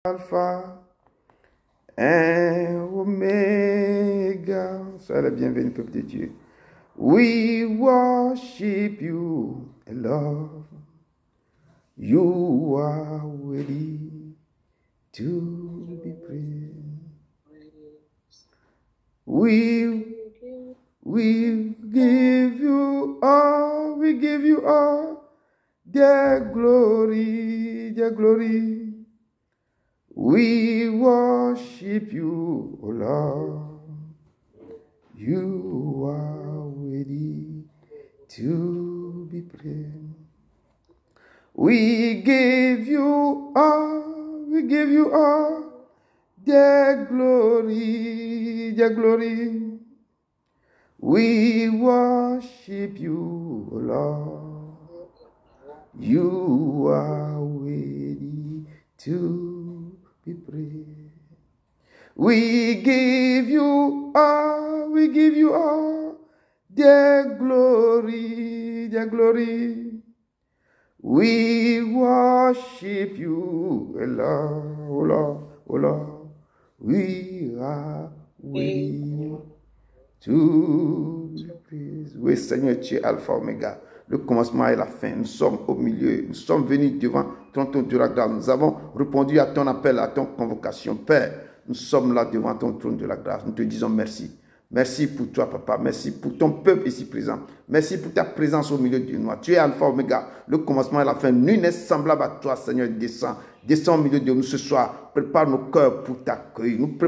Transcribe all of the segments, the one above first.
Alpha and Omega. Soyez les bienvenus, peuple de Dieu. We worship you, Lord. You are worthy to be praised. We give you all, the glory. We worship you, O Lord. You are worthy to be praised. We give you all, the glory. We worship you, O Lord. You are worthy to be praised. We give you all, the glory. We worship you, O Lord. We are worthy to be praised. Oui, Seigneur, tu es Alpha, Omega, le commencement et la fin. Nous sommes au milieu. Nous sommes venus devant ton trône de la grâce. Nous avons répondu à ton appel, à ton convocation. Père, nous sommes là devant ton trône de la grâce. Nous te disons merci. Merci pour toi, Papa. Merci pour ton peuple ici présent. Merci pour ta présence au milieu de nous. Tu es Alpha, Omega, le commencement et la fin. Nul n'est semblable à toi, Seigneur. Descends au milieu de nous ce soir. Prépare nos cœurs pour t'accueillir. Nous te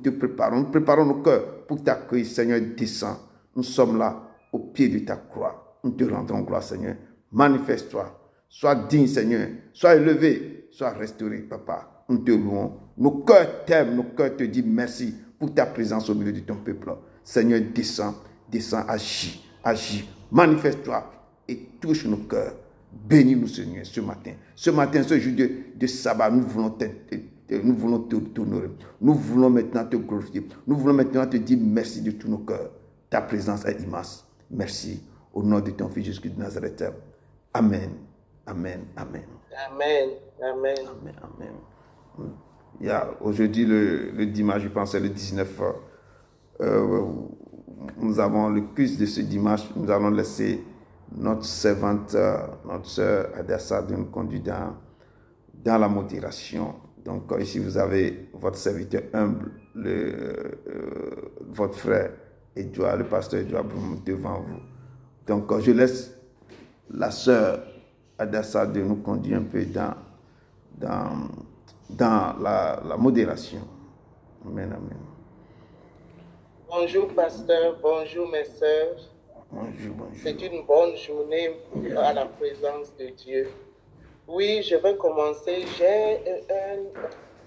préparons nos cœurs pour t'accueillir, Seigneur. Descends. Nous sommes là au pied de ta croix. Nous te rendons gloire, Seigneur. Manifeste-toi. Sois digne, Seigneur. Sois élevé. Sois restauré, Papa. Nous te louons. Nos cœurs t'aiment. Nos cœurs te disent merci pour ta présence au milieu de ton peuple. Seigneur, descends, agis, manifeste-toi et touche nos cœurs. Bénis-nous, Seigneur, ce matin, ce jour de sabbat, nous voulons t'honorer. Nous voulons maintenant te glorifier. Nous voulons maintenant te dire merci de tous nos cœurs. Ta présence est immense. Merci. Au nom de ton Fils Jésus-Christ de Nazareth. Amen. Aujourd'hui, le dimanche, je pense, c'est le 19. Nous avons le culte de ce dimanche. Nous allons laisser notre servante, notre sœur Adessa, de nous conduire dans la modération. Donc, ici, vous avez votre serviteur humble, votre frère Edouard, le pasteur Edouard Broum, devant vous. Donc, je laisse la sœur Adessa de nous conduire un peu dans la modération. Amen. Bonjour pasteur, bonjour mes sœurs. Bonjour. C'est une bonne journée à la présence de Dieu. Oui, je vais commencer. J'ai une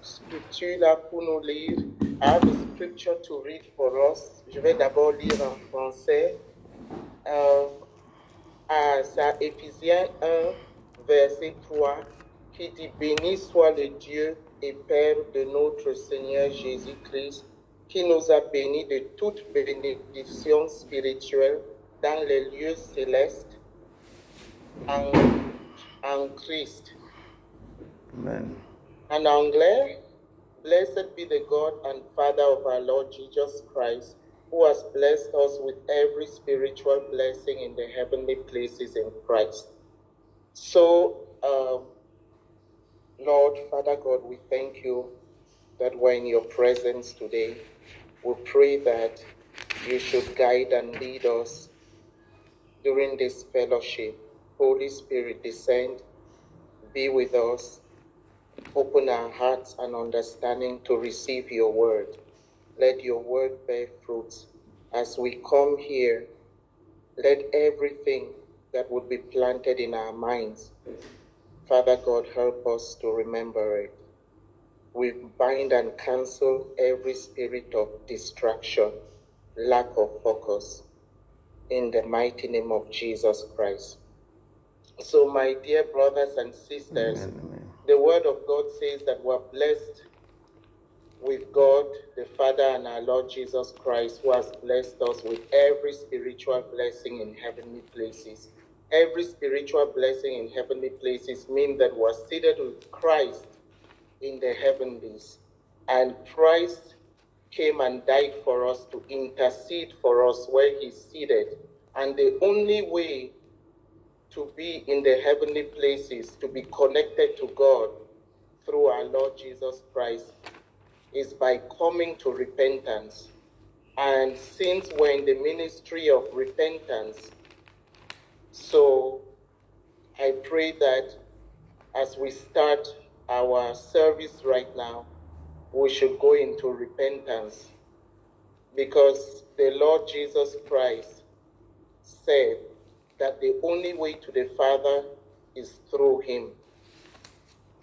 scripture là pour nous lire. I have a scripture to read for us. Je vais d'abord lire en français. C'est Éphésiens 1, verset 3. Qui dit: béni soit le Dieu et Père de notre Seigneur Jésus-Christ, qui nous a bénis de toute bénédiction spirituelle dans les lieux célestes en Christ. Amen. En anglais, blessed be the God and Father of our Lord Jesus Christ, who has blessed us with every spiritual blessing in the heavenly places in Christ. So, Lord, Father God, we thank you that we're in your presence today. We pray that you should guide and lead us during this fellowship. Holy Spirit, descend, be with us, open our hearts and understanding to receive your word. Let your word bear fruits. As we come here, let everything that would be planted in our minds, Father God, help us to remember it. We bind and cancel every spirit of distraction, lack of focus, in the mighty name of Jesus Christ. So, my dear brothers and sisters, the word of God says that we're blessed with God, the Father, and our Lord Jesus Christ, who has blessed us with every spiritual blessing in heavenly places. Every spiritual blessing in heavenly places means that we're seated with Christ in the heavenlies. And Christ came and died for us to intercede for us where he's seated. And the only way to be in the heavenly places, to be connected to God through our Lord Jesus Christ, is by coming to repentance. And since we're in the ministry of repentance, so I pray that as we start our service right now, we should go into repentance, because the Lord Jesus Christ said that the only way to the Father is through him,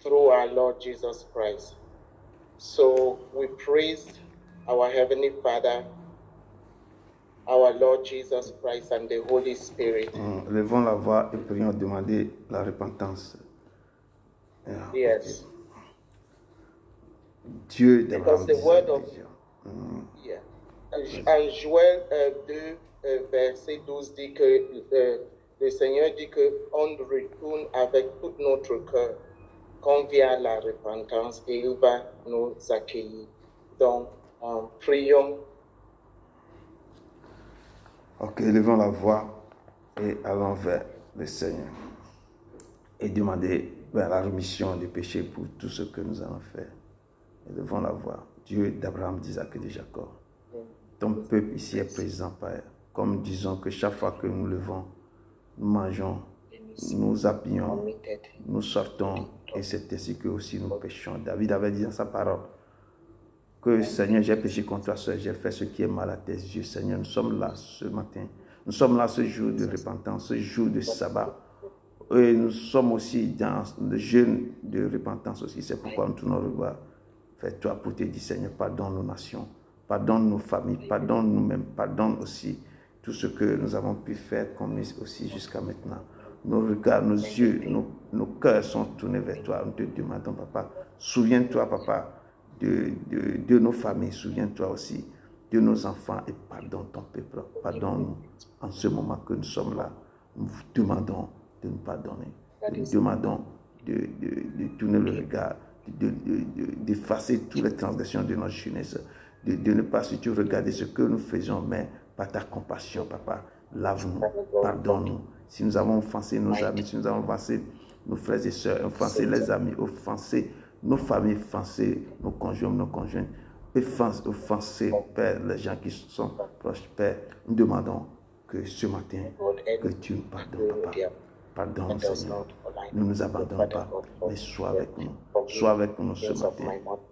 through our Lord Jesus Christ. So we praise our Heavenly Father, our Lord Jesus Christ, and the Holy Spirit. Levons la voix et prions demander la repentance. Yes. Dieu Because the word of en Joël 2, verset 12 dit que le Seigneur dit qu'on retourne avec tout notre cœur quand vient la repentance et il va nous accueillir. Donc, prions. Ok, levons la voix et allons vers le Seigneur et demander la rémission des péchés pour tout ce que nous allons faire. Et levons la voix. Dieu d'Abraham, d'Isaac et de Jacob. Ton peuple ici est présent, Père. Comme nous disons que chaque fois que nous levons, nous mangeons, nous appuyons, nous sortons, et c'est ainsi que aussi nous péchons. David avait dit dans sa parole que Seigneur, j'ai péché contre toi seul, j'ai fait ce qui est mal à tes yeux. Seigneur, nous sommes là ce matin. Nous sommes là ce jour de repentance, ce jour de sabbat. Et nous sommes aussi dans le jeûne de repentance aussi. C'est pourquoi nous tournons le voir. Fais-toi pour te dire, Seigneur, pardonne nos nations, pardonne nos familles, pardonne nous-mêmes, pardonne aussi tout ce que nous avons pu faire comme aussi jusqu'à maintenant. Nos regards, nos yeux, nos cœurs sont tournés vers toi. Nous te demandons, Papa, souviens-toi, Papa, de nos familles, souviens-toi aussi de nos enfants et pardonne ton peuple. Pardonne-nous en ce moment que nous sommes là. Nous vous demandons de nous pardonner. Nous demandons de tourner le regard, d'effacer toutes les transgressions de notre jeunesse, de ne pas surtout regarder ce que nous faisons, mais par ta compassion, Papa, lave-nous, pardonne-nous. Si nous avons offensé nos amis, si nous avons offensé nos frères et sœurs, offensé les amis, offensé nos familles, offensé nos conjoints, nos conjointes, offensé, Père, les gens qui sont proches, Père, nous demandons que ce matin, que tu nous pardonnes, Papa. Pardonne, Seigneur. Nous ne nous abandonnons pas, mais sois avec nous. Sois avec nous ce matin.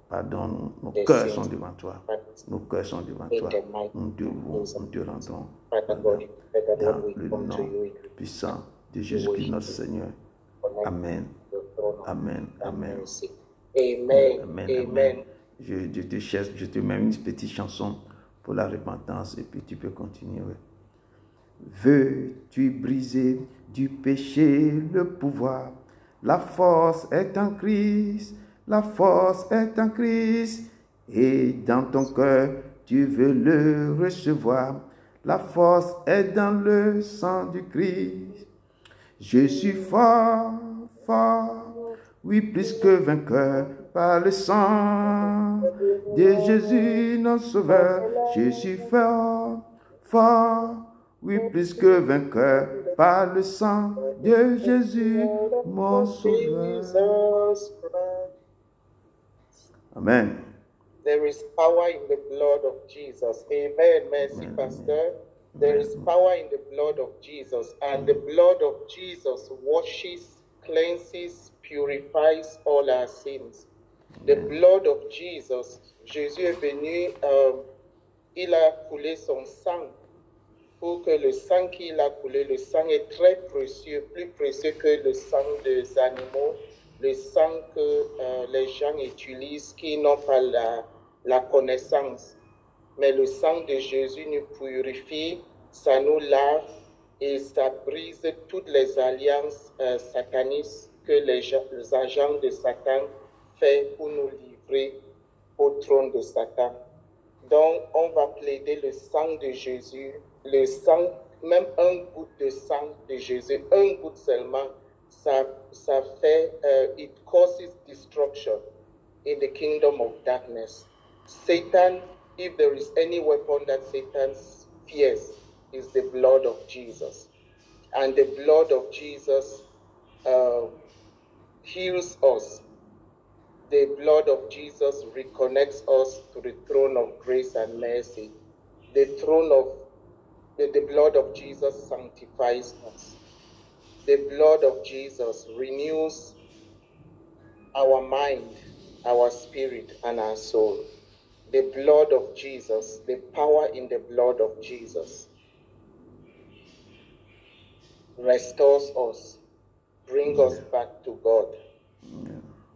Pardonne-nous. Nos cœurs sont devant toi. Nos cœurs sont devant toi. Nous te louons, nous te rendons dans le nom puissant de Jésus-Christ, notre Seigneur. Amen. Amen. Amen. Amen. Amen. Amen. Je te mets une petite chanson pour la repentance et puis tu peux continuer. Veux-tu briser du péché le pouvoir? La force est en Christ, la force est en Christ, et dans ton cœur tu veux le recevoir. La force est dans le sang du Christ. Je suis fort, fort, oui plus que vainqueur par le sang de Jésus notre Sauveur. Je suis fort, fort, oui, plus que vainqueur par le sang de Jésus, mon Sauveur. Amen. There is power in the blood of Jesus. Amen. Merci, Pastor. There is power in the blood of Jesus, and the blood of Jesus washes, cleanses, purifies all our sins. The blood of Jesus, Jésus est venu, il a coulé son sang. Pour que le sang qu'il a coulé, le sang est très précieux, plus précieux que le sang des animaux, le sang que les gens utilisent qui n'ont pas la connaissance. Mais le sang de Jésus nous purifie, ça nous lave et ça brise toutes les alliances satanistes que les agents de Satan font pour nous livrer au trône de Satan. Donc, on va plaider le sang de Jésus. Le sang, même un goutte de sang de Jésus, un goutte seulement, ça fait, it causes destruction. in the kingdom of darkness. Satan, if there is any weapon that Satan fears, is the blood of Jesus. And the blood of Jesus heals us. The blood of Jesus reconnects us to the throne of grace and mercy. The blood of Jesus sanctifies us. The blood of Jesus renews our mind, our spirit, and our soul. The blood of Jesus, the power in the blood of Jesus restores us, brings us back to God.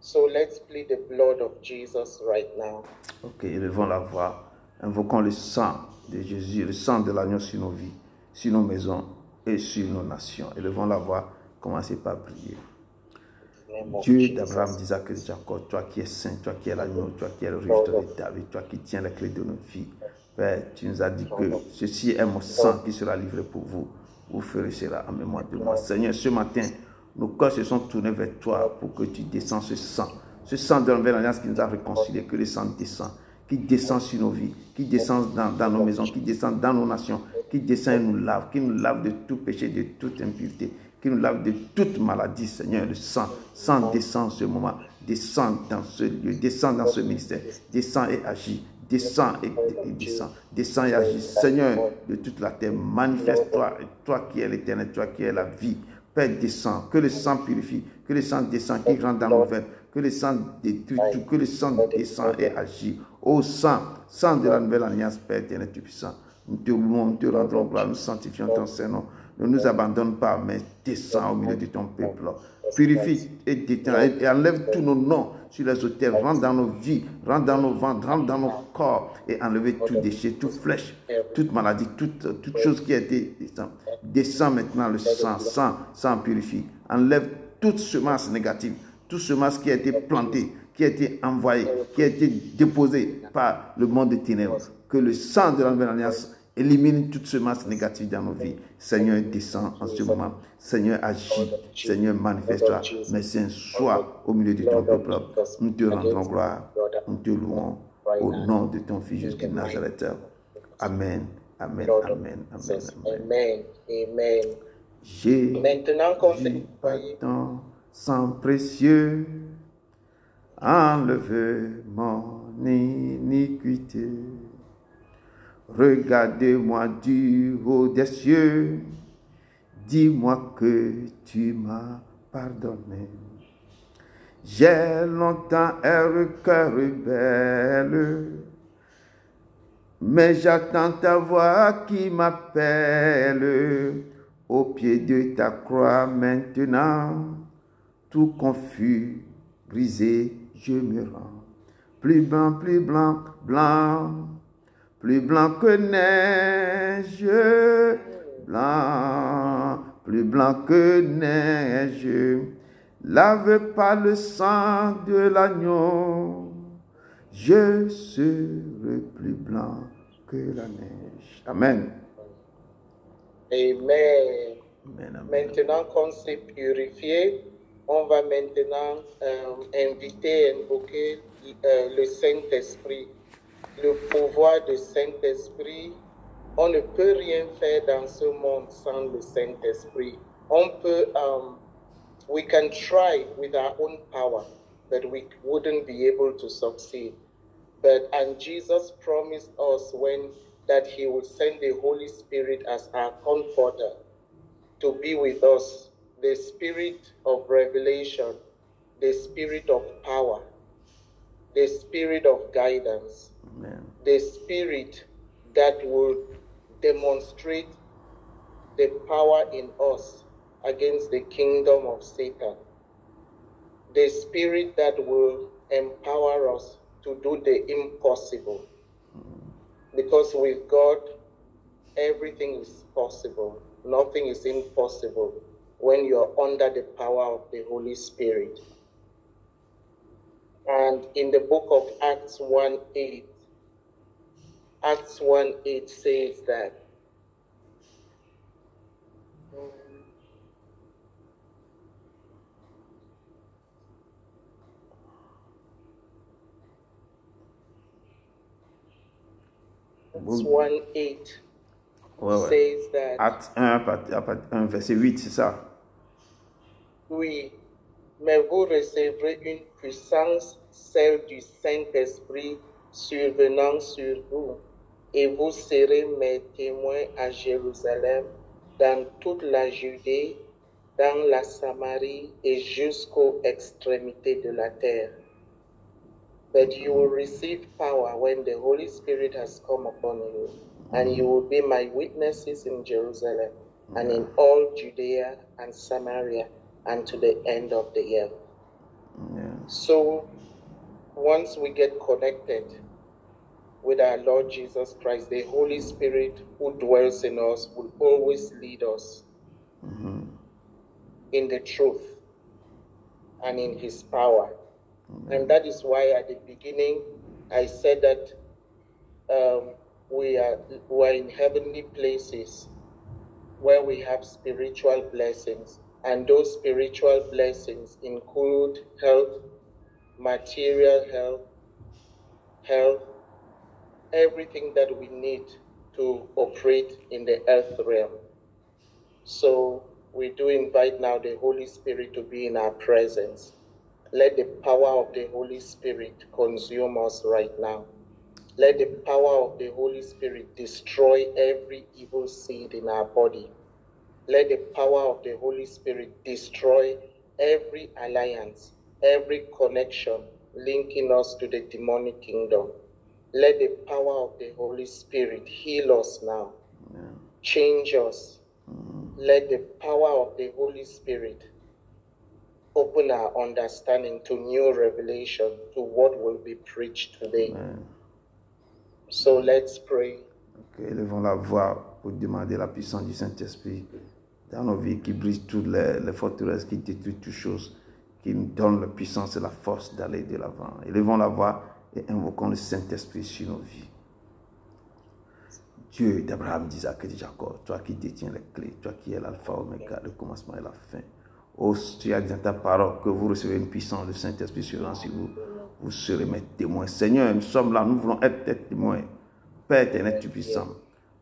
So let's plead the blood of Jesus right now. Ok, élevons la voix, invoquons le sang de Jésus, le sang de l'agneau sur nos vies, sur nos maisons et sur nos nations. Élevons la voix, commencez par prier. Dieu d'Abraham, d'Isaac et de Jacob, toi qui es saint, toi qui es l'agneau, toi qui es le régulateur de David, toi qui tiens les clés de notre vie. Père, tu nous as dit que ceci est mon sang qui sera livré pour vous. Vous ferez cela en mémoire de moi. Seigneur, ce matin, nos cœurs se sont tournés vers toi pour que tu descends ce sang. Ce sang de la nouvelle alliance qui nous a réconciliés, que le sang descend, qui descend sur nos vies, qui descend dans nos maisons, qui descend dans nos nations, qui descend et nous lave, qui nous lave de tout péché, de toute impureté, qui nous lave de toute maladie, Seigneur. Le sang descend en ce moment, descend dans ce lieu, descend dans ce ministère, descend et agit, descend et agit. Seigneur de toute la terre, manifeste-toi, toi qui es l'éternel, toi qui es la vie. Père, descend, que le sang purifie, que le sang descend, qui rentre dans nos veines, que le sang détruit tout, que le sang descend et agit. Ô sang de la nouvelle alliance, Père éternel, tu puissant. Nous te louons, nous te rendons gloire, nous sanctifions ton Saint-Nom. Ne nous abandonne pas, mais descends au milieu de ton peuple. Purifie et détends et enlève tous nos noms sur les autels. Rentre dans nos vies, rentre dans nos ventres, rentre dans nos corps et enlève tout déchet, toute flèche, toute maladie, toute chose qui a été descend. Descends maintenant le sang purifie. Enlève toute semence négative, toute semence qui a été plantée, qui a été envoyée, qui a été déposée par le monde des ténèbres. Que le sang de la nouvelle alliance élimine toute semence négative dans nos vies. Seigneur, descends en ce moment. Seigneur, agis. Seigneur, manifeste-toi. Mais sois au milieu de ton peuple. Nous te rendons gloire. Nous te louons au nom de ton Fils Jésus de Nazareth. Amen. Amen. Amen. Amen. Amen. Amen. J'ai Maintenant, ton sang précieux, enlève mon iniquité. Regardez-moi du haut des cieux, dis-moi que tu m'as pardonné. J'ai longtemps erré cœur rebelle, mais j'attends ta voix qui m'appelle. Au pied de ta croix maintenant, tout confus, brisé, je me rends. Plus blanc, blanc, plus blanc que neige, blanc, plus blanc que neige. Lave par le sang de l'agneau, je serai plus blanc que la neige. Amen. Amen. Amen, amen. Maintenant qu'on s'est purifié, on va maintenant inviter, invoquer le Saint-Esprit. Le pouvoir du Saint-Esprit, on ne peut rien faire dans ce monde sans le Saint-Esprit. On peut, we can try with our own power, but we wouldn't be able to succeed. And Jesus promised us that he would send the Holy Spirit as our comforter to be with us, the spirit of revelation, the spirit of power, the spirit of guidance. Amen. The spirit that will demonstrate the power in us against the kingdom of Satan. The spirit that will empower us to do the impossible. Because with God, everything is possible. Nothing is impossible when you're under the power of the Holy Spirit. And in the book of Acts 1:8, Acts 1:8 says that Acts 1:8 says that. Acte 1, verset 8, c'est ça. Oui, mais vous recevrez une puissance, celle du Saint-Esprit, survenant sur vous, et vous serez mes témoins à Jérusalem, dans toute la Judée, dans la Samarie et jusqu'aux extrémités de la terre. But you will receive power when the Holy Spirit has come upon you, and you will be my witnesses in Jerusalem, and in all Judea and Samaria, and to the end of the earth. So, once we get connected with our Lord Jesus Christ, the Holy Spirit who dwells in us will always lead us in the truth and in His power. And that is why at the beginning I said that we are in heavenly places where we have spiritual blessings. And those spiritual blessings include health, material health, everything that we need to operate in the earth realm. So we do invite now the Holy Spirit to be in our presence. Let the power of the Holy Spirit consume us right now. Let the power of the Holy Spirit destroy every evil seed in our body. Let the power of the Holy Spirit destroy every alliance, every connection linking us to the demonic kingdom. Let the power of the Holy Spirit heal us now, change us. Let the power of the Holy Spirit open our understanding to new revelation, to what will be preached today. So let's pray. Élevons la voix pour demander la puissance du Saint-Esprit dans nos vies, qui brise toutes les forteresses, qui détruit toutes choses, qui nous donne la puissance et la force d'aller de l'avant. Élevons la voix et invoquons le Saint-Esprit sur nos vies. Dieu d'Abraham, d'Isaac et de Jacob, toi qui détiens les clés, toi qui es l'alpha, oméga, le commencement et la fin. Oh, tu as dit dans ta parole que vous recevez une puissance du Saint-Esprit sur vous. Vous serez mes témoins. Seigneur, nous sommes là, nous voulons être tes témoins. Père éternel, tu es puissant.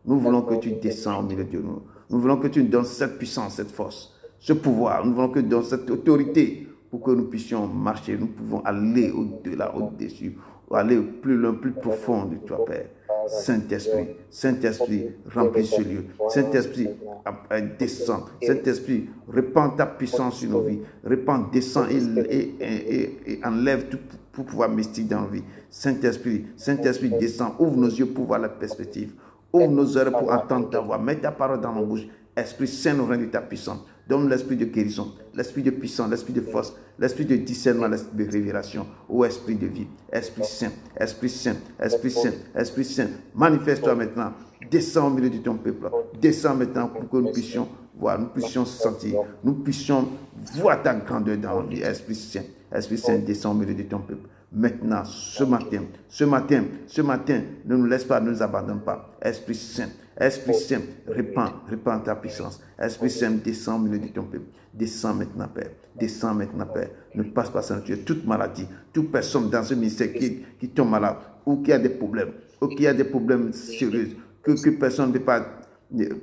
Nous voulons que tu descends au milieu de nous. Nous voulons que tu nous donnes cette puissance, cette force, ce pouvoir. Nous voulons que tu nous donnes cette autorité pour que nous puissions marcher. Nous pouvons aller au-delà, au-dessus, aller plus loin, plus profond de toi, Père. Saint-Esprit, Saint-Esprit, remplis ce lieu. Saint-Esprit, descends. Saint-Esprit, répands ta puissance sur nos vies. Répands, descends et enlève tout pouvoir mystique dans nos vies. Saint-Esprit, Saint-Esprit, descends. Ouvre nos yeux pour voir la perspective. Ouvre nos oreilles pour entendre ta voix. Mets ta parole dans nos bouches. Esprit Saint, nous rends de ta puissance. Donne l'esprit de guérison, l'esprit de puissance, l'esprit de force, l'esprit de discernement, l'esprit de révélation, ô esprit de vie. Esprit Saint, Esprit Saint, Esprit Saint, Esprit Saint, manifeste-toi maintenant. Descends au milieu de ton peuple. Descends maintenant pour que nous puissions voir, nous puissions sentir, nous puissions voir ta grandeur dans nos vies. Esprit Saint, descends au milieu de ton peuple. Maintenant, ce matin, ne nous laisse pas, ne nous abandonne pas. Esprit Saint, répands ta puissance. Esprit Saint, descends au milieu de ton peuple. Descends maintenant, Père. Descends maintenant, Père. Ne passe pas sans tuer toute maladie, toute personne dans ce ministère qui tombe malade, ou qui a des problèmes, ou qui a des problèmes sérieux, que personne ne peut pas guérir.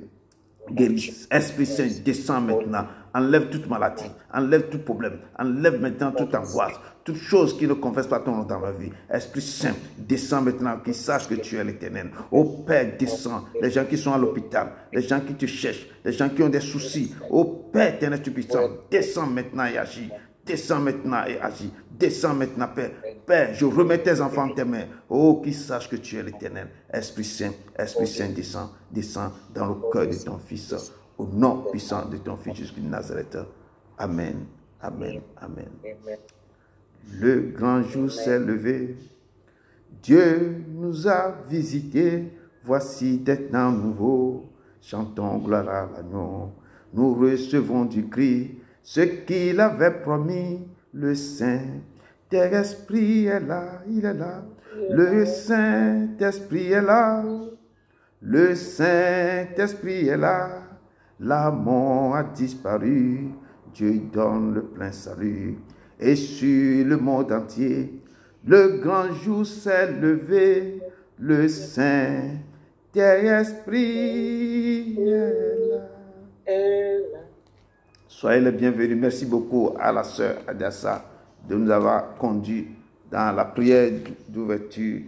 Esprit Saint, descends maintenant. Enlève toute maladie, enlève tout problème, enlève maintenant toute angoisse, toute chose qui ne confesse pas ton nom dans ma vie. Esprit Saint, descends maintenant, qu'ils sachent que tu es l'Éternel. Ô Père, descends. Les gens qui sont à l'hôpital, les gens qui te cherchent, les gens qui ont des soucis. Ô Père éternel, tu es puissant. Descends maintenant et agis. Descends maintenant et agis. Descends maintenant, Père. Père, je remets tes enfants en tes mains. Oh, qu'ils sachent que tu es l'Éternel. Esprit Saint, descends. Descends dans le cœur de ton Fils. Au nom puissant de ton Fils Jésus de Nazareth. Amen. Amen. Amen. Le grand jour s'est levé. Dieu nous a visités. Voici des temps nouveaux. Chantons gloire à l'agneau. Nous recevons du Christ ce qu'il avait promis. Le Saint-Esprit est là, il est là. Le Saint-Esprit est là. Le Saint-Esprit est là. La mort a disparu, Dieu donne le plein salut. Et sur le monde entier, le grand jour s'est levé. Le Saint Saint-Esprit est là. Soyez les bienvenus. Merci beaucoup à la sœur Adassa de nous avoir conduits dans la prière d'ouverture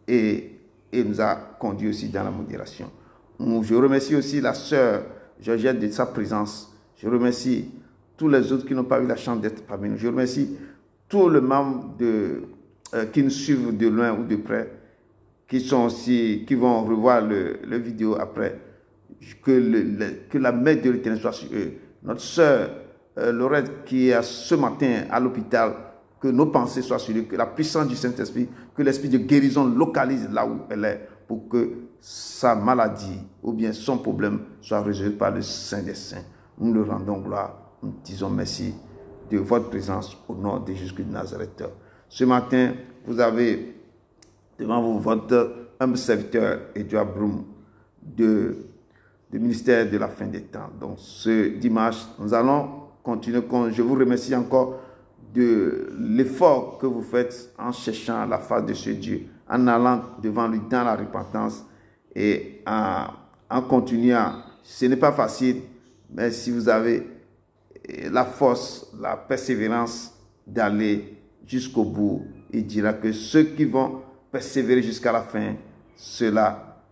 et nous a conduits aussi dans la modération. Je remercie aussi la sœur Georgette de sa présence. Je remercie tous les autres qui n'ont pas eu la chance d'être parmi nous. Je remercie tous les membres qui nous suivent de loin ou de près, qui vont revoir le vidéo après. Que la main de l'Éternel soit sur eux. Notre sœur Laurette qui est ce matin à l'hôpital, que nos pensées soient sur lui, que la puissance du Saint-Esprit, que l'esprit de guérison localise là où elle est, pour que sa maladie ou bien son problème soit résolu par le Saint des Saints. Nous le rendons gloire, nous disons merci de votre présence au nom de Jésus de Nazareth. Ce matin, vous avez devant vous votre humble serviteur Edouard Broum du ministère de la fin des temps. Donc ce dimanche, nous allons continuer. Je vous remercie encore de l'effort que vous faites en cherchant la face de ce Dieu, en allant devant lui dans la repentance et en continuant. Ce n'est pas facile, mais si vous avez la force, la persévérance d'aller jusqu'au bout, il dira que ceux qui vont persévérer jusqu'à la fin, ceux-là,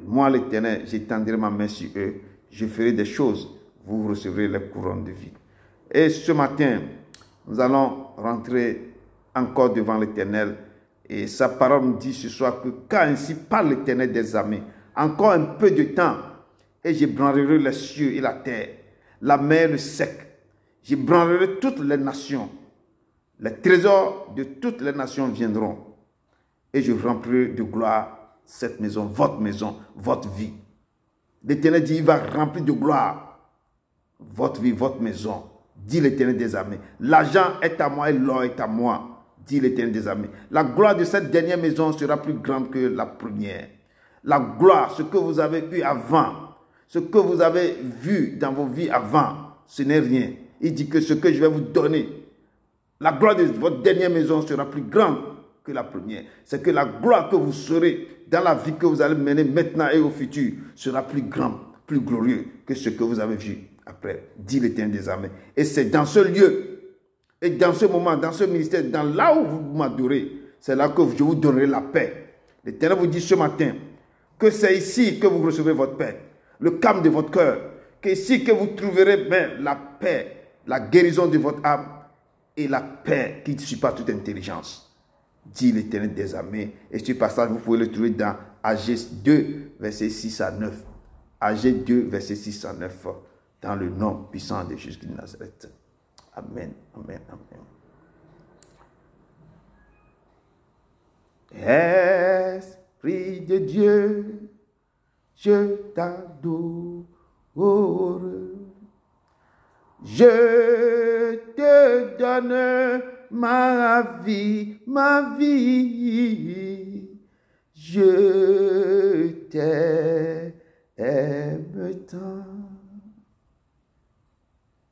moi l'Éternel, j'étendrai ma main sur eux, je ferai des choses, vous recevrez les couronnes de vie. Et ce matin, nous allons rentrer encore devant l'Éternel. Et sa parole nous dit ce soir que car ainsi parle l'Éternel des armées, encore un peu de temps, et j'ébranlerai les cieux et la terre, la mer, le sec. J'ébranlerai toutes les nations. Les trésors de toutes les nations viendront. Et je remplirai de gloire cette maison, votre vie. L'Éternel dit, il va remplir de gloire votre vie, votre maison. Dit l'Éternel des armées. L'argent est à moi et l'or est à moi, dit l'Éternel des armées. La gloire de cette dernière maison sera plus grande que la première. La gloire, ce que vous avez eu avant, ce que vous avez vu dans vos vies avant, ce n'est rien. Il dit que ce que je vais vous donner, la gloire de votre dernière maison sera plus grande que la première. C'est que la gloire que vous serez dans la vie que vous allez mener maintenant et au futur sera plus grande, plus glorieux que ce que vous avez vu après, dit l'Éternel des armées. Et c'est dans ce lieu, et dans ce moment, dans ce ministère, dans là où vous m'adorez, c'est là que je vous donnerai la paix. L'Éternel vous dit ce matin que c'est ici que vous recevrez votre paix, le calme de votre cœur, que ici que vous trouverez bien la paix, la guérison de votre âme et la paix qui ne suit pas toute intelligence, dit l'Éternel des armées. Et ce passage, vous pouvez le trouver dans Agé 2, versets 6 à 9. Agé 2, versets 6 à 9. Dans le nom puissant de Jésus de Nazareth. Amen, amen, amen. Esprit de Dieu, je t'adore. Je te donne ma vie, ma vie. Je t'aime tant.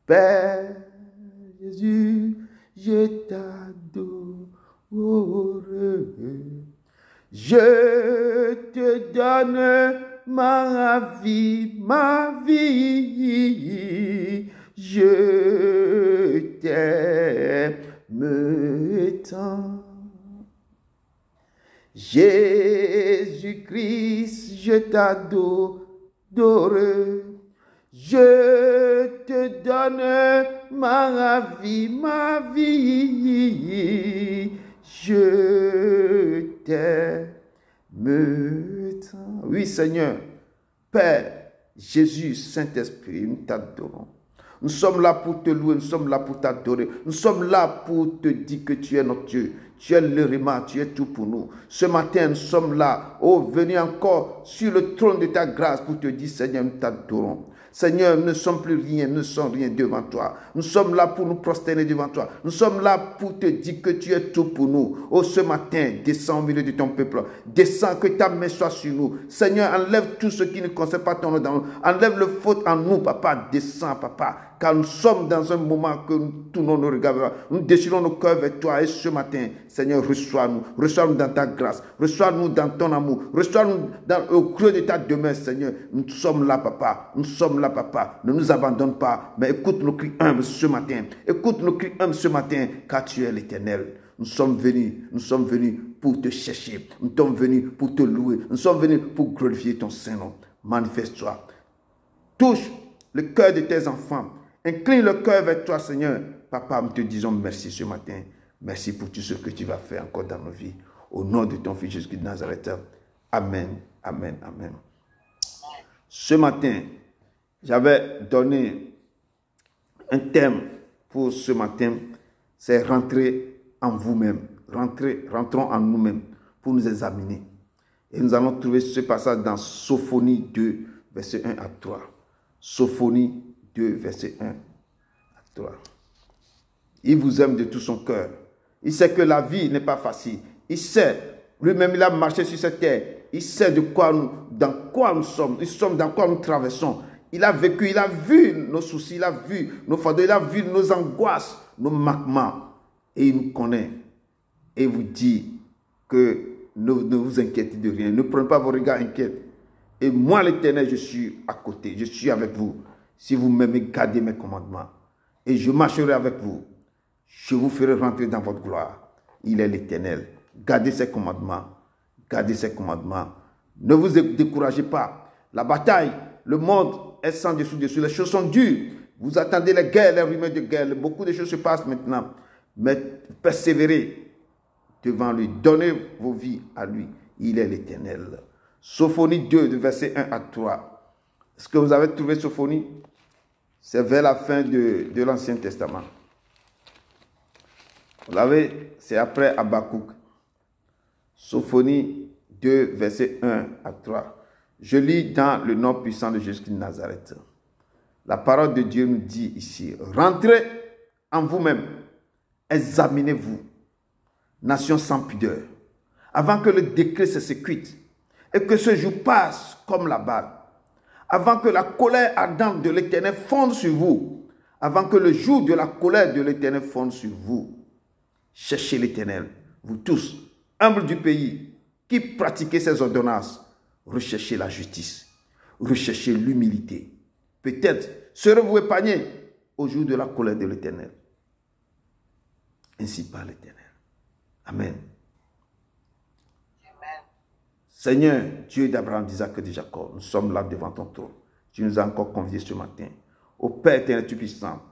Père Jésus, je t'adore. Je te donne ma vie, ma vie. Je t'aime tant. Jésus-Christ, je t'adore. Je te donne ma vie, ma vie. Je t'aime tant. Oui, Seigneur, Père, Jésus, Saint-Esprit, nous t'adorons. Nous sommes là pour te louer, nous sommes là pour t'adorer. Nous sommes là pour te dire que tu es notre Dieu. Tu es le Réma, tu es tout pour nous. Ce matin, nous sommes là, venus encore sur le trône de ta grâce pour te dire, Seigneur, nous t'adorons. Seigneur, nous ne sommes plus rien, nous ne sommes rien devant toi. Nous sommes là pour nous prosterner devant toi. Nous sommes là pour te dire que tu es tout pour nous. Ce matin, descends au milieu de ton peuple. Descends, que ta main soit sur nous. Seigneur, enlève tout ce qui ne concerne pas ton nom dans nous. Enlève le faute en nous, papa. Descends, papa. car nous sommes dans un moment que nous tournons nos regards, nous déchirons nos cœurs vers toi. Et ce matin, Seigneur, reçois-nous dans ta grâce, reçois-nous dans ton amour, reçois-nous au creux de ta demeure, Seigneur. Nous sommes là, Papa, nous sommes là, Papa. Ne nous abandonne pas, mais écoute nos cris humbles ce matin. Écoute nos cris humbles ce matin, car tu es l'Éternel. Nous sommes venus pour te chercher, nous sommes venus pour te louer, nous sommes venus pour glorifier ton Saint-Nom. Manifeste-toi. Touche le cœur de tes enfants. Incline le cœur vers toi, Seigneur. Papa, nous te disons merci ce matin. Merci pour tout ce que tu vas faire encore dans nos vies. Au nom de ton Fils Jésus-Christ de Nazareth. Amen, amen, amen. Ce matin, j'avais donné un thème pour ce matin. C'est rentrer en vous-même. Rentrons en nous-mêmes pour nous examiner. Et nous allons trouver ce passage dans Sophonie 2, verset 1 à 3. Sophonie 2, verset 1 à 3. Il vous aime de tout son cœur. Il sait que la vie n'est pas facile. Il sait, lui-même il a marché sur cette terre. Il sait dans quoi nous sommes, dans quoi nous traversons. Il a vécu, il a vu nos soucis, il a vu nos fardeaux, il a vu nos angoisses, nos manquements. Et il nous connaît. Et il vous dit que ne vous inquiétez de rien. Ne prenez pas vos regards inquiets. Et moi, l'Éternel, je suis à côté. Je suis avec vous. Si vous m'aimez, gardez mes commandements. Et je marcherai avec vous. Je vous ferai rentrer dans votre gloire. Il est l'Éternel. Gardez ses commandements. Gardez ses commandements. Ne vous découragez pas. La bataille, le monde est sans dessous. Les choses sont dures. Vous attendez les guerres, les rumeurs de guerre. Beaucoup de choses se passent maintenant. Mais persévérez devant lui. Donnez vos vies à lui. Il est l'Éternel. Sophonie 2, de verset 1 à 3. Est-ce que vous avez trouvé Sophonie? C'est vers la fin de l'Ancien Testament. Vous l'avez, c'est après Habakkuk. Sophonie 2, verset 1 à 3. Je lis dans le nom puissant de Jésus de Nazareth. La parole de Dieu nous dit ici, rentrez en vous-même, examinez-vous, nation sans pudeur, avant que le décret se sécute et que ce jour passe comme la balle, avant que la colère ardente de l'Éternel fonde sur vous, avant que le jour de la colère de l'Éternel fonde sur vous. Cherchez l'Éternel, vous tous, humbles du pays, qui pratiquez ses ordonnances, recherchez la justice, recherchez l'humilité. Peut-être serez-vous épargnés au jour de la colère de l'Éternel. Ainsi parle l'Éternel. Amen. Seigneur, Dieu d'Abraham, d'Isaac et de Jacob, nous sommes là devant ton trône. Tu nous as encore conviés ce matin. Ô Père éternel, tu puissant,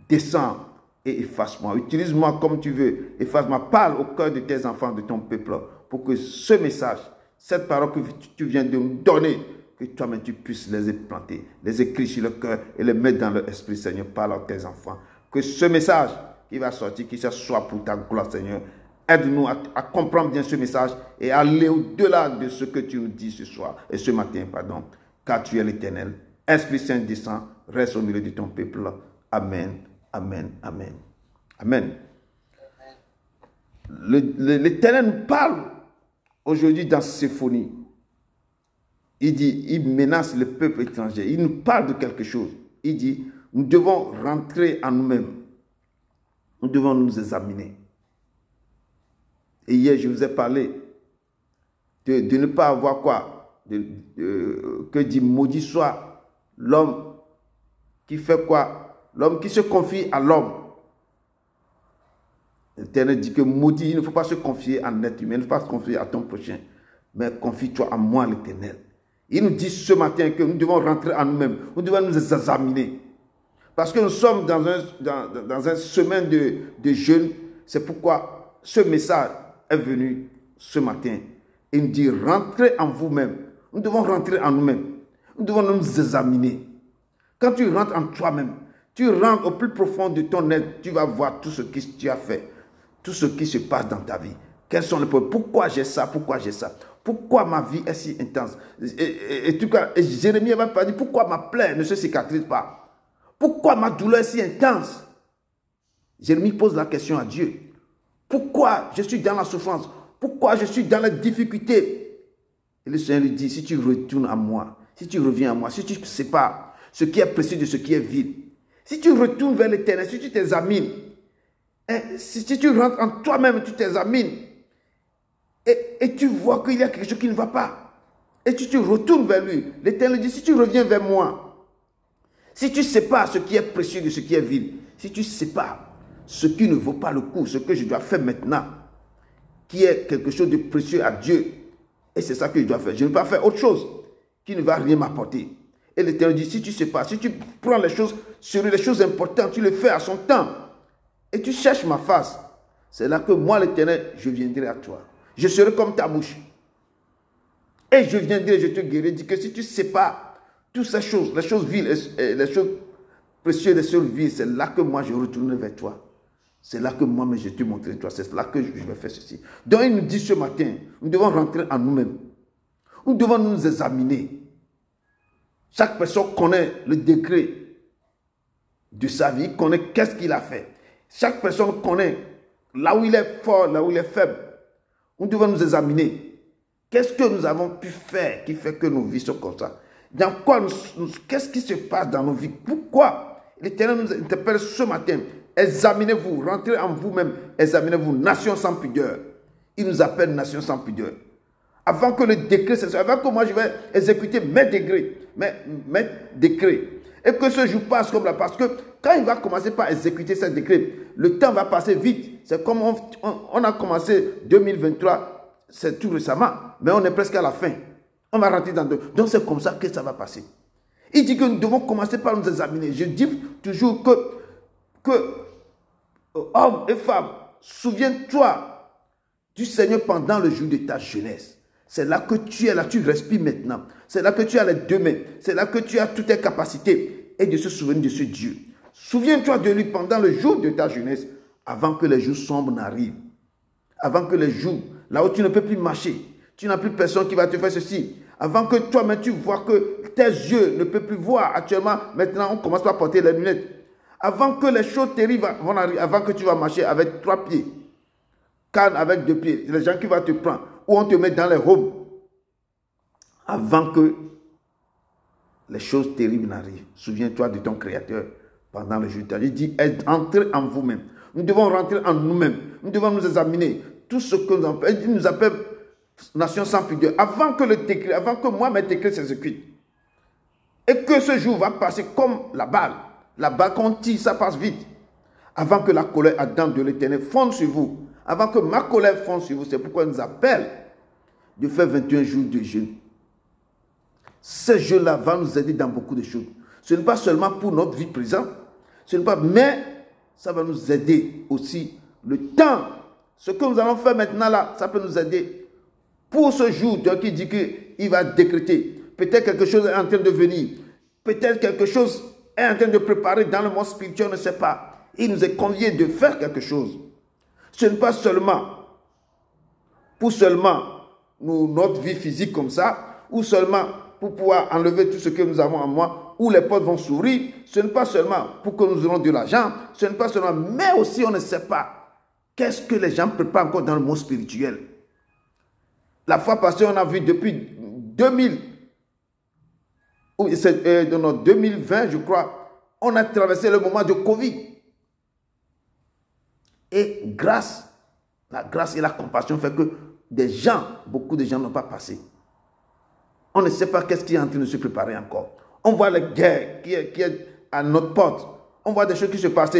descends et efface-moi. Utilise-moi comme tu veux. Efface-moi. Parle au cœur de tes enfants, de ton peuple, pour que ce message, cette parole que tu viens de nous donner, que toi-même tu puisses les implanter, les écrire sur le cœur et les mettre dans leur esprit, Seigneur. Parle à tes enfants. Que ce message qui va sortir, qu'il soit pour ta gloire, Seigneur. Aide-nous à comprendre bien ce message et à aller au-delà de ce que tu nous dis ce soir et ce matin, pardon, car tu es l'Éternel. Esprit Saint descend, reste au milieu de ton peuple. Amen, amen, amen, amen. L'Éternel nous parle aujourd'hui dans Sophonie. Il dit, il menace le peuple étranger. Il nous parle de quelque chose. Il dit, nous devons rentrer en nous-mêmes. Nous devons nous examiner. Et hier, je vous ai parlé de ne pas avoir quoi? Que dit maudit soit l'homme qui fait quoi? L'homme qui se confie à l'homme. L'Éternel dit que maudit, il ne faut pas se confier à un être humain, il ne faut pas se confier à ton prochain, mais confie-toi à moi, l'Éternel. Il nous dit ce matin que nous devons rentrer en nous-mêmes, nous devons nous examiner. Parce que nous sommes dans un semaine de jeûne, c'est pourquoi ce message est venu ce matin. Il nous dit, rentrez en vous-même. Nous devons rentrer en nous-mêmes. Nous devons nous examiner. Quand tu rentres en toi-même, tu rentres au plus profond de ton être, tu vas voir tout ce que tu as fait, tout ce qui se passe dans ta vie. Quels sont les problèmes? Pourquoi j'ai ça? Pourquoi j'ai ça? Pourquoi ma vie est si intense? Et Jérémie va pas dire, pourquoi ma plaie ne se cicatrise pas? Pourquoi ma douleur est si intense? Jérémie pose la question à Dieu. Pourquoi je suis dans la souffrance? Pourquoi je suis dans la difficulté? Et le Seigneur lui dit, si tu retournes à moi, si tu reviens à moi, si tu sépares ce qui est précieux de ce qui est vide, Si tu retournes vers l'Éternel, si tu t'examines, si tu rentres en toi-même, tu t'examines, et tu vois qu'il y a quelque chose qui ne va pas, et tu te retournes vers lui, l'Éternel dit, si tu reviens vers moi, si tu sépares ce qui est précieux de ce qui est vil, si tu sépares ce qui ne vaut pas le coup, ce que je dois faire maintenant, qui est quelque chose de précieux à Dieu, et c'est ça que je dois faire. Je ne vais pas faire autre chose qui ne va rien m'apporter. Et l'Éternel dit, si tu sépares, si tu prends les choses sur les choses importantes, tu les fais à son temps, et tu cherches ma face, c'est là que moi, l'Éternel, je viendrai à toi. Je serai comme ta bouche. Et je viendrai, je te guérirai. Dis que si tu sépares toutes ces choses, les choses viles, les choses précieuses, les choses viles, c'est là que moi, je retournerai vers toi. C'est là que moi, je te montrerai toi. C'est là que je vais faire ceci. Donc, il nous dit ce matin, nous devons rentrer en nous-mêmes. Nous devons nous examiner. Chaque personne connaît le degré de sa vie, connaît qu'est-ce qu'il a fait. Chaque personne connaît là où il est fort, là où il est faible. Nous devons nous examiner. Qu'est-ce que nous avons pu faire qui fait que nos vies sont comme ça? Dans quoi qu'est-ce qui se passe dans nos vies? Pourquoi? L'Éternel nous interpelle ce matin. Examinez-vous, rentrez en vous-même, examinez-vous, nation sans pudeur. Il nous appelle nation sans pudeur. Avant que le décret se soit, avant que moi je vais exécuter mes décrets, et que ce jour passe comme là, parce que quand il va commencer par exécuter ces décrets, le temps va passer vite. C'est comme on a commencé 2023, c'est tout récemment, mais on est presque à la fin. On va rentrer dans deux. Donc c'est comme ça que ça va passer. Il dit que nous devons commencer par nous examiner. Je dis toujours que hommes et femmes, souviens-toi du Seigneur pendant le jour de ta jeunesse. C'est là que tu es là, tu respires maintenant. C'est là que tu as les deux mains. C'est là que tu as toutes tes capacités. Et de se souvenir de ce Dieu. Souviens-toi de lui pendant le jour de ta jeunesse, avant que les jours sombres n'arrivent. Avant que les jours, là où tu ne peux plus marcher, tu n'as plus personne qui va te faire ceci. Avant que toi-même tu vois que tes yeux ne peuvent plus voir. Actuellement, maintenant, on commence par porter les lunettes. Avant que les choses terribles vont arriver, avant que tu vas marcher avec 3 pieds, canne avec 2 pieds, les gens qui vont te prendre, ou on te met dans les robes, avant que les choses terribles n'arrivent. Souviens-toi de ton Créateur pendant le jour. Il dit, entrez en vous-même. Nous devons rentrer en nous-mêmes. Nous devons nous examiner. Tout ce que nous appelle, il nous appelle nation sans pudeur. Avant que le décret, avant que moi mes décrets s'exécutent. Et que ce jour va passer comme la balle. La balle qu'on tire, ça passe vite. Avant que la colère ardente de l'Éternel fonde sur vous. Avant que ma colère fonde sur vous. C'est pourquoi il nous appelle de faire 21 jours de jeûne. Ces jeûnes-là vont nous aider dans beaucoup de choses. Ce n'est pas seulement pour notre vie présente. Ce n'est pas, mais ça va nous aider aussi. Le temps, ce que nous allons faire maintenant là, ça peut nous aider pour ce jour. Donc il dit qu'il va décréter. Peut-être quelque chose est en train de venir. Peut-être quelque chose est en train de préparer dans le monde spirituel, on ne sait pas. Il nous est convié de faire quelque chose. Ce n'est pas seulement pour notre vie physique comme ça, ou seulement pour pouvoir enlever tout ce que nous avons en moi, où les portes vont s'ouvrir. Ce n'est pas seulement pour que nous aurons de l'argent, ce n'est pas seulement, mais aussi on ne sait pas qu'est-ce que les gens préparent encore dans le monde spirituel. La fois passée, on a vu depuis 2020, je crois, on a traversé le moment de Covid. Et la grâce et la compassion fait que beaucoup de gens n'ont pas passé. On ne sait pas qu'est-ce qui est en train de se préparer encore. On voit la guerre qui est à notre porte. On voit des choses qui se passent.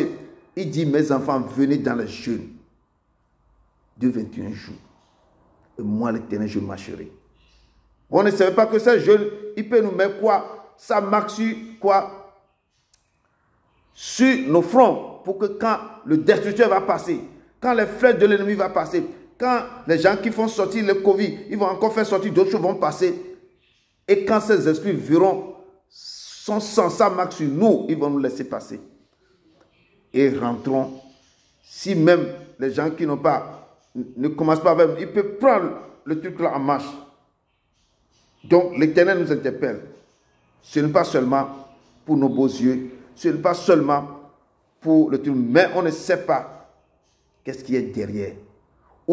Il dit, mes enfants, venez dans le jeûne de 21 jours. Et moi, l'Éternel, je marcherai. On ne savait pas que ce jeûne, il peut nous mettre quoi? Ça marque sur quoi? Sur nos fronts. Pour que quand le destructeur va passer, quand les flèches de l'ennemi vont passer, quand les gens qui font sortir le Covid, ils vont encore faire sortir d'autres choses vont passer. Et quand ces esprits verront son sang, sa marque sur nous, ils vont nous laisser passer. Et rentrons. Si même les gens qui n'ont pas, ne commencent pas avec, ils peuvent prendre le truc là en marche. Donc l'Éternel nous interpelle. Ce n'est pas seulement pour nos beaux yeux, ce n'est pas seulement pour le truc, mais on ne sait pas qu'est-ce qui est derrière.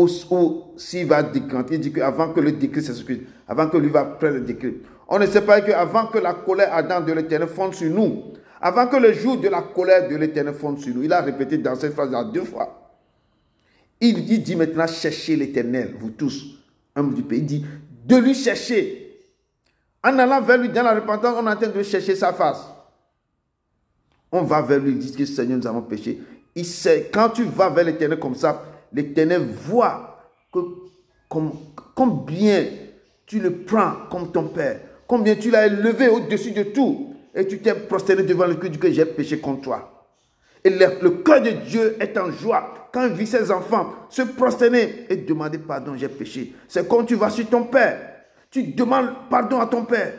ou s'il va décréter, il dit qu'avant que le décret s'exécute, avant que lui va prendre le décret. On ne sait pas qu'avant que la colère ardente de l'Éternel fonde sur nous, avant que le jour de la colère de l'Éternel fonde sur nous, il a répété dans cette phrase 2 fois. Il dit maintenant, cherchez l'Éternel, vous tous, hommes du pays. Il dit de lui chercher. En allant vers lui dans la repentance, on est en train de chercher sa face. On va vers lui, il dit que Seigneur, nous avons péché. Il sait, quand tu vas vers l'Éternel comme ça, l'Éternel voit que combien tu le prends comme ton Père, combien tu l'as élevé au-dessus de tout, et tu t'es prosterné devant le cœur du que j'ai péché contre toi. Et le cœur de Dieu est en joie quand il vit ses enfants se prosterner et demander pardon, j'ai péché. C'est quand tu vas sur ton Père, tu demandes pardon à ton Père.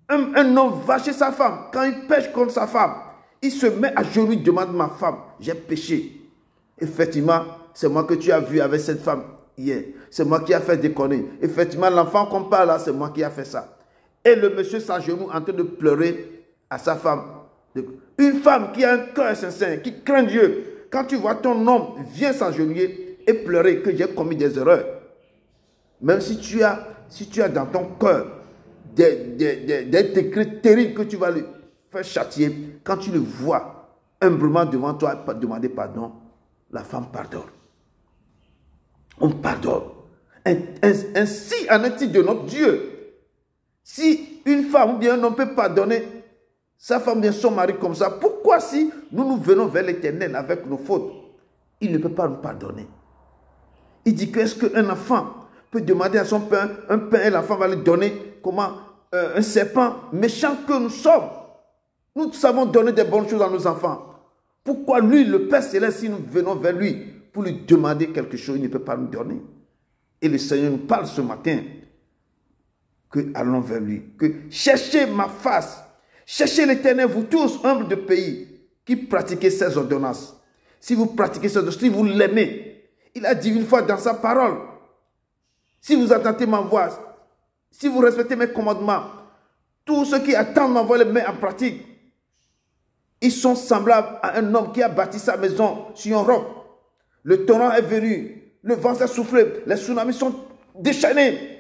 Un homme va chez sa femme, quand il pêche contre sa femme, il se met à genoux, il demande ma femme, j'ai péché. Effectivement, c'est moi que tu as vu avec cette femme hier. C'est moi qui ai fait déconner. Effectivement, l'enfant qu'on parle là, c'est moi qui ai fait ça. Et le monsieur s'agenouille en train de pleurer à sa femme. Une femme qui a un cœur sincère, qui craint Dieu. Quand tu vois ton homme vient s'agenouiller et pleurer que j'ai commis des erreurs. Même si tu as dans ton cœur des décrets terribles que tu vas lui faire châtier, quand tu le vois humblement devant toi demander pardon, la femme pardonne. On pardonne. Ainsi en est-il de notre Dieu. Si une femme ou bien un homme peut pardonner sa femme ou bien son mari comme ça, pourquoi si nous venons vers l'Éternel avec nos fautes, il ne peut pas nous pardonner? Il dit que est-ce qu'un enfant peut demander à son père un pain et l'enfant va lui donner comment un serpent méchant que nous sommes? Nous savons donner des bonnes choses à nos enfants. Pourquoi lui, le Père Céleste, si nous venons vers lui pour lui demander quelque chose, il ne peut pas nous donner? Et le Seigneur nous parle ce matin que allons vers lui, que cherchez ma face, cherchez l'Éternel, vous tous, humbles de pays, qui pratiquez ses ordonnances. Si vous pratiquez ses ordonnances, si vous l'aimez, il a dit une fois dans sa parole, si vous attendez ma voix, si vous respectez mes commandements, tous ceux qui attendent ma voix les mettent en pratique. Ils sont semblables à un homme qui a bâti sa maison sur un roc. Le torrent est venu, le vent s'est soufflé, les tsunamis sont déchaînés.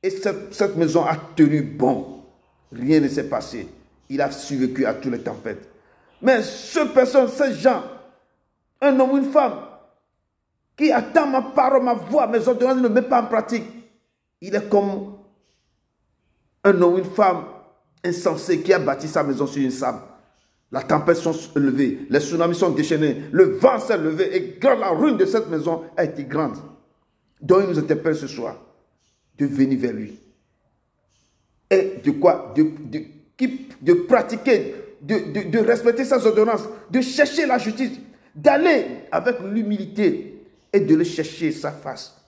Et cette maison a tenu bon. Rien ne s'est passé. Il a survécu à toutes les tempêtes. Mais ces personnes, ces gens, un homme ou une femme, qui attend ma parole, ma voix, mes ordonnances, ne met pas en pratique, il est comme un homme ou une femme insensé qui a bâti sa maison sur une sable. La tempête sont levées, les tsunamis sont déchaînés, le vent s'est levé et la ruine de cette maison a été grande. Donc il nous interpelle ce soir de venir vers lui. Et de quoi? De pratiquer, de respecter ses ordonnances, de chercher la justice, d'aller avec l'humilité et de le chercher sa face.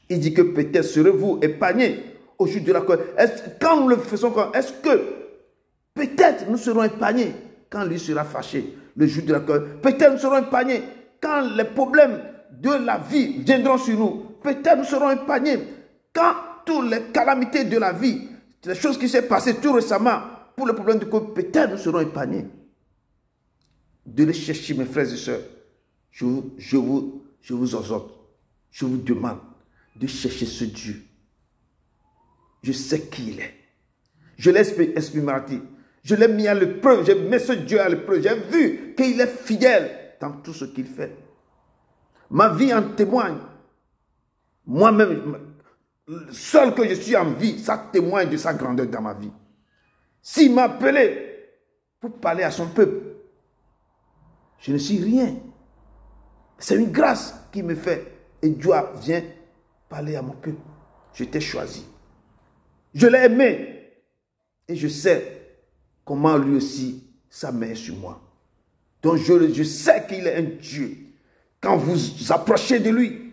Il dit que peut-être serez-vous épargnés au jour de la colère. Quand nous le faisons, est-ce que peut-être nous serons épargnés quand lui sera fâché, le jour de la colère. Peut-être nous serons épargnés quand les problèmes de la vie viendront sur nous. Peut-être nous serons épargnés quand toutes les calamités de la vie, les choses qui s'est passées tout récemment pour le problème de couple, peut-être nous serons épargnés. De les chercher, mes frères et sœurs. Je vous exhorte, je vous demande de chercher ce Dieu. Je sais qui il est. Je l'ai expérimenté. Je l'ai mis à l'épreuve. J'ai mis ce Dieu à l'épreuve. J'ai vu qu'il est fidèle dans tout ce qu'il fait. Ma vie en témoigne. Moi-même, seul que je suis en vie, ça témoigne de sa grandeur dans ma vie. S'il m'a appelé pour parler à son peuple, je ne suis rien. C'est une grâce qui me fait. Et Dieu vient parler à mon peuple. Je t'ai choisi. Je l'ai aimé. Et je sais comment lui aussi, sa main est sur moi. Donc je sais qu'il est un Dieu. Quand vous approchez de lui,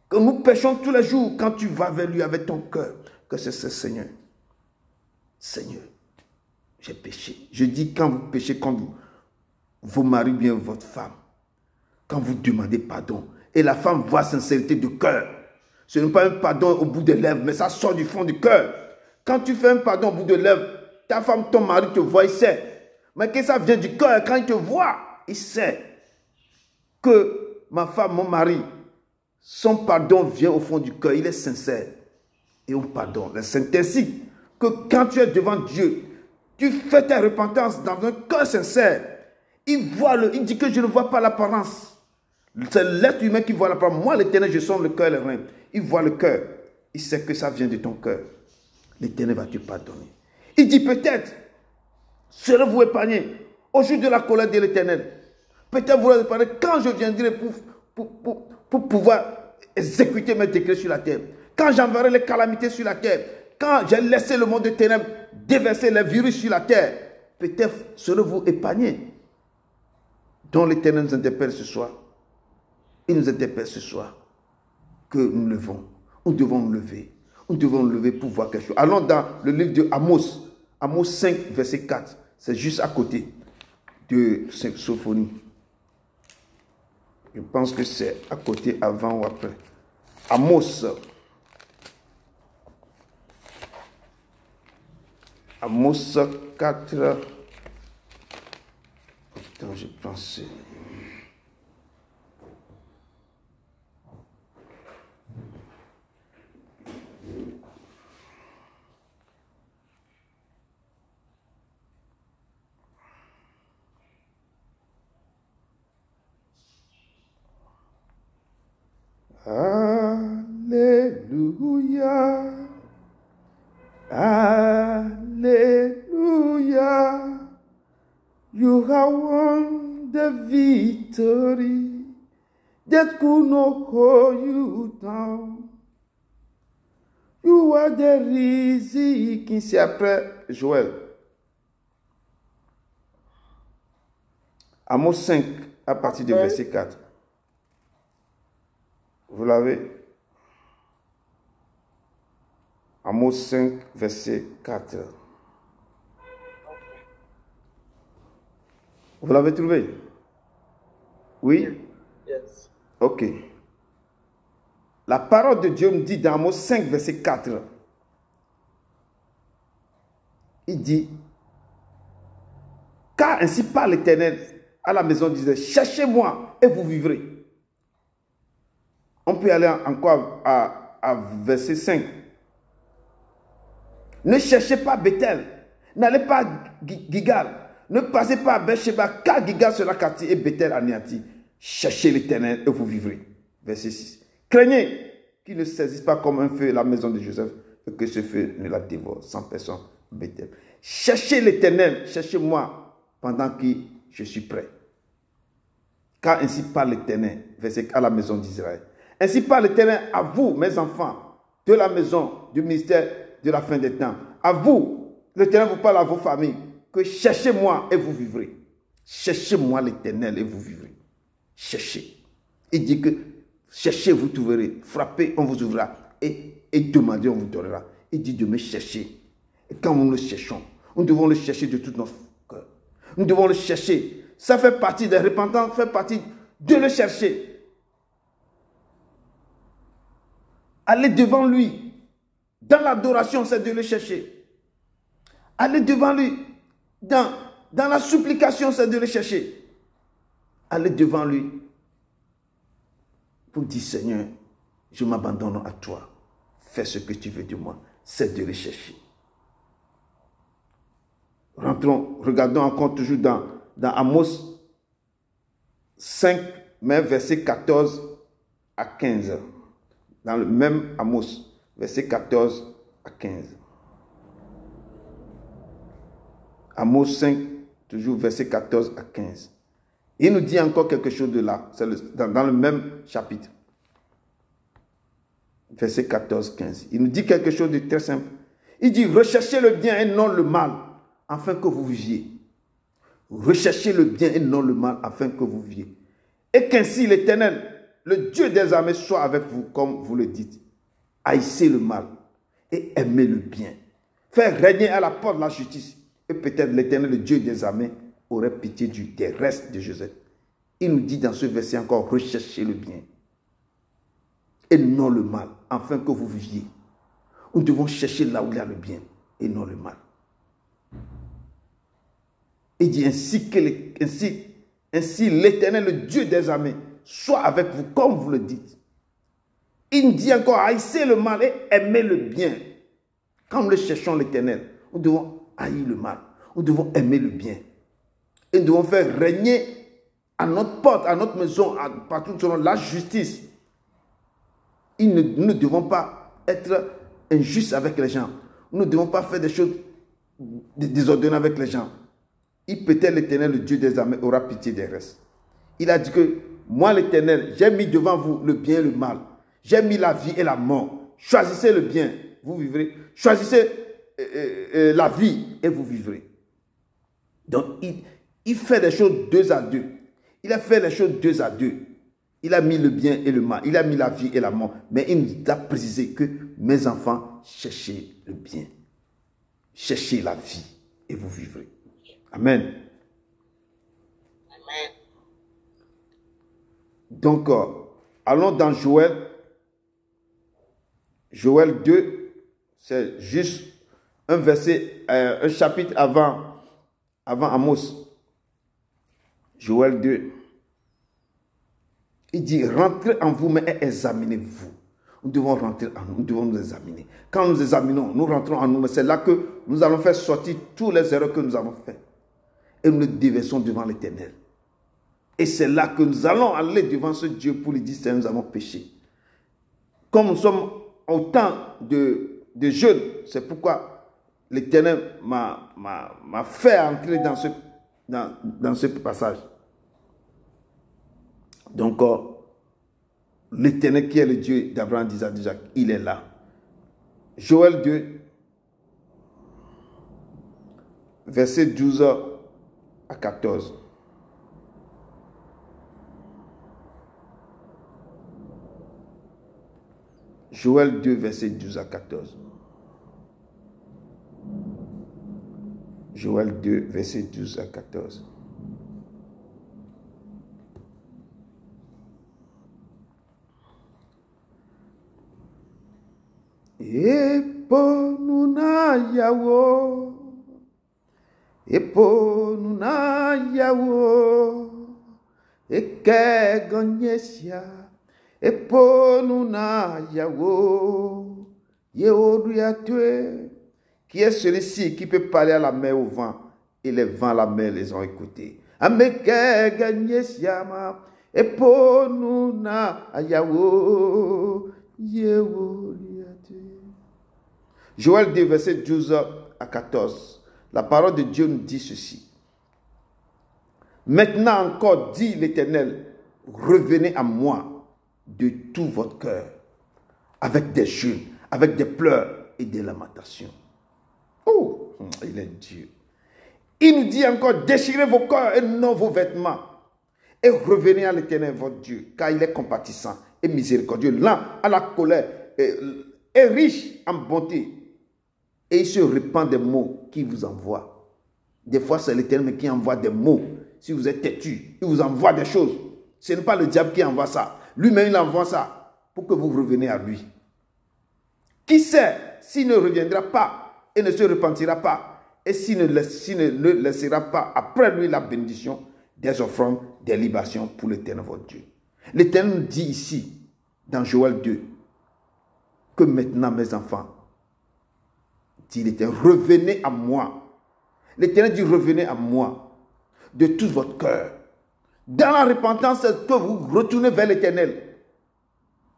que nous péchons tous les jours, quand tu vas vers lui avec ton cœur, que c'est ce Seigneur. Seigneur, j'ai péché. Je dis quand vous péchez, quand vous mariez bien votre femme, quand vous demandez pardon, et la femme voit sincérité de cœur. Ce n'est pas un pardon au bout des lèvres, mais ça sort du fond du cœur. Quand tu fais un pardon au bout des lèvres, ta femme, ton mari te voit, il sait. Mais que ça vient du cœur, quand il te voit, il sait que ma femme, mon mari, son pardon vient au fond du cœur, il est sincère. Et on pardonne. C'est ainsi que quand tu es devant Dieu, tu fais ta repentance dans un cœur sincère. Il dit que je ne vois pas l'apparence. C'est l'être humain qui voit l'apparence. Moi, l'Éternel, je sonde le cœur et les reins. Il voit le cœur. Il sait que ça vient de ton cœur. L'Éternel va te pardonner. Il dit peut-être, serez-vous épargnés au jour de la colère de l'Éternel. Peut-être vous allez parler quand je viendrai pour pouvoir exécuter mes décrets sur la terre. Quand j'enverrai les calamités sur la terre. Quand j'ai laissé le monde de ténèbres déverser les virus sur la terre. Peut-être serez-vous épargnés. Donc l'Éternel nous interpelle ce soir. Il nous interpelle ce soir que nous levons. Nous devons nous lever. Nous devons nous lever pour voir quelque chose. Allons dans le livre de Amos. Amos 5, verset 4. C'est juste à côté de Sophonie. Je pense que c'est à côté, avant ou après. Amos. Amos 4. Attends, je pense. Alléluia. Alléluia. You have won the victory. Death could not hold you down. You are the risen king. C'est après Joël. Amos 5, à partir du verset 4. Vous l'avez? Amos 5, verset 4. Vous l'avez trouvé? Oui? Yes. Ok. La parole de Dieu me dit dans Amos 5, verset 4. Il dit, car ainsi parle l'Éternel à la maison d'Israël, cherchez-moi et vous vivrez. On peut aller encore à verset 5. Ne cherchez pas Bethel, n'allez pas à Gigal, ne passez pas à Beersheba, car Gigal sera quartier et Bethel anéanti. Cherchez l'Éternel et vous vivrez. Verset 6. Craignez qu'il ne saisisse pas comme un feu la maison de Joseph et que ce feu ne la dévore. 100 personnes, Bethel. Cherchez l'Éternel, cherchez-moi pendant que je suis prêt. Car ainsi parle l'Éternel, verset à la maison d'Israël. Ainsi parle l'Éternel à vous, mes enfants, de la maison du ministère de la fin des temps. À vous, l'Éternel vous parle à vos familles, que cherchez-moi et vous vivrez. Cherchez-moi l'Éternel et vous vivrez. Cherchez. Il dit que cherchez, vous trouverez. Frappez, on vous ouvrira. Et demandez, on vous donnera. Il dit de me chercher. Et quand nous le cherchons, nous devons le chercher de tout notre cœur. Nous devons le chercher. Ça fait partie des repentants, fait partie de le chercher. Aller devant lui, dans l'adoration, c'est de le chercher. Aller devant lui, dans la supplication, c'est de le chercher. Aller devant lui, pour dire, Seigneur, je m'abandonne à toi. Fais ce que tu veux de moi, c'est de le chercher. Rentrons, regardons encore toujours dans Amos 5, mais verset 14 à 15. Dans le même Amos, verset 14 à 15. Amos 5, toujours verset 14 à 15. Il nous dit encore quelque chose de là, c'est dans le même chapitre. Verset 14, 15. Il nous dit quelque chose de très simple. Il dit, recherchez le bien et non le mal, afin que vous viviez. Recherchez le bien et non le mal, afin que vous viviez. Et qu'ainsi l'Éternel, le Dieu des armées, soit avec vous, comme vous le dites. Haïssez le mal et aimez le bien. Faites régner à la porte la justice. Et peut-être l'Éternel, le Dieu des armées, aurait pitié des restes de Joseph. Il nous dit dans ce verset encore, recherchez le bien et non le mal, afin que vous viviez. Nous devons chercher là où il y a le bien et non le mal. Il dit ainsi l'Éternel, le Dieu des armées, soit avec vous, comme vous le dites. Il dit encore, haïssez le mal et aimez le bien. Quand nous le cherchons l'Éternel, nous devons haïr le mal. Nous devons aimer le bien. Et nous devons faire régner à notre porte, à notre maison, partout selon la justice. Nous ne devons pas être injustes avec les gens. Nous ne devons pas faire des choses désordonnées avec les gens. Il peut-être l'Éternel, le Dieu des armées, aura pitié des restes. Il a dit que moi, l'Éternel, j'ai mis devant vous le bien et le mal. J'ai mis la vie et la mort. Choisissez le bien, vous vivrez. Choisissez la vie et vous vivrez. Donc, il fait des choses 2 à 2. Il a fait les choses 2 à 2. Il a mis le bien et le mal. Il a mis la vie et la mort. Mais il nous a précisé que mes enfants, cherchez le bien. Cherchez la vie et vous vivrez. Amen. Amen. Donc, allons dans Joël. Joël 2, c'est juste un verset, un chapitre avant Amos. Joël 2. Il dit, rentrez en vous, mais examinez-vous. Nous devons rentrer en nous, nous devons nous examiner. Quand nous examinons, nous rentrons en nous, mais c'est là que nous allons faire sortir toutes les erreurs que nous avons faites. Et nous les déversons devant l'Éternel. Et c'est là que nous allons aller devant ce Dieu pour lui dire, Seigneur, nous avons péché. Comme nous sommes au temps de jeûne, c'est pourquoi l'Éternel m'a fait entrer dans ce passage. Donc, l'Éternel qui est le Dieu d'Abraham, d'Isaac, de Jacques, il est là. Joël 2, verset 12 à 14. Joël 2, verset 12 à 14. Joël 2, verset 12 à 14. Eponuna yawo, eke gonyesia, eponuna yawo, yeoduatue. Qui est celui-ci qui peut parler à la mer au vent et les vents à la mer les ont écoutés? Ameke gonyesia ma, eponuna yawo, yeoduatue. Joël 2, verset 12 à 14. La parole de Dieu nous dit ceci. Maintenant encore, dit l'Éternel, revenez à moi de tout votre cœur, avec des jeûnes, avec des pleurs et des lamentations. Oh, il est Dieu. Il nous dit encore, déchirez vos cœurs et non vos vêtements, et revenez à l'Éternel votre Dieu, car il est compatissant et miséricordieux, lent à la colère et riche en bonté. Et il se répand des mots qu'il vous envoie. Des fois, c'est l'Éternel qui envoie des mots. Si vous êtes têtu, il vous envoie des choses. Ce n'est pas le diable qui envoie ça. Lui-même, il envoie ça pour que vous reveniez à lui. Qui sait s'il ne reviendra pas et ne se repentira pas, et s'il ne laissera pas après lui la bénédiction des offrandes, des libations pour l'Éternel votre Dieu. L'Éternel nous dit ici, dans Joël 2, que maintenant, mes enfants, dit l'Éternel, revenez à moi. L'Éternel dit, revenez à moi de tout votre cœur. Dans la repentance, c'est que vous retournez vers l'Éternel.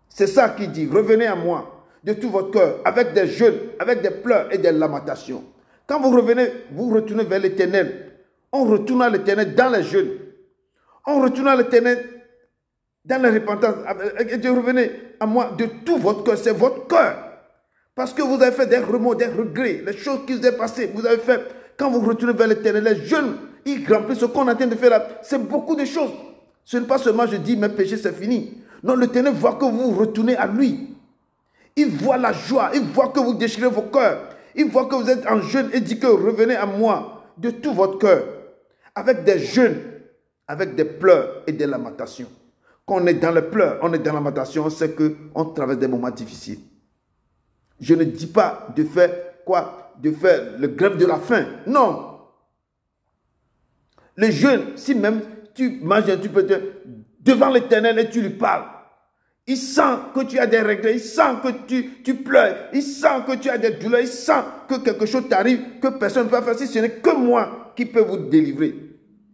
C'est ça qu'il dit, revenez à moi de tout votre cœur, avec des jeûnes, avec des pleurs et des lamentations. Quand vous revenez, vous retournez vers l'Éternel. On retourne à l'Éternel dans les jeûnes. On retourne à l'Éternel dans la repentance. Et revenez à moi de tout votre cœur, c'est votre cœur. Parce que vous avez fait des remords, des regrets, les choses qui vous sont passées, vous avez fait. Quand vous retournez vers l'Éternel, les jeunes, ils remplissent ce qu'on est en train de faire là. C'est beaucoup de choses. Ce n'est pas seulement je dis mes péchés c'est fini. Non, l'Éternel voit que vous retournez à lui. Il voit la joie, il voit que vous déchirez vos cœurs. Il voit que vous êtes en jeûne et dit que revenez à moi de tout votre cœur. Avec des jeûnes, avec des pleurs et des lamentations. Quand on est dans les pleurs, on est dans la lamentation, on sait qu'on traverse des moments difficiles. Je ne dis pas de faire quoi? De faire le grève de la faim. Non. Le jeûne, si même tu manges un petit peu devant l'Éternel et tu lui parles. Il sent que tu as des regrets, il sent que tu pleures, il sent que tu as des douleurs, il sent que quelque chose t'arrive, que personne ne peut faire. Si ce n'est que moi qui peux vous délivrer.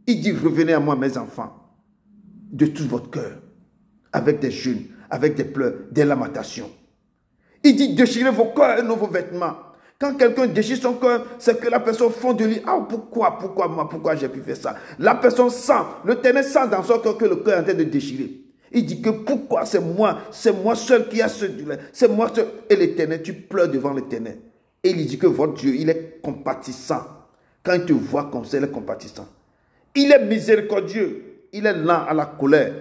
Il dit, revenez à moi mes enfants, de tout votre cœur, avec des jeûnes, avec des pleurs, des lamentations. Il dit, déchirez vos cœurs et non vos vêtements. Quand quelqu'un déchire son cœur, c'est que la personne fond de lui. Ah, pourquoi moi, pourquoi j'ai pu faire ça? La personne sent, l'Éternel sent dans son cœur que le cœur est en train de déchirer. Il dit que pourquoi c'est moi seul qui a ce douleur, c'est moi seul. Et l'Éternel, tu pleures devant l'Éternel. Et il dit que votre Dieu, il est compatissant. Quand il te voit comme ça, il est compatissant. Il est miséricordieux, il est lent à la colère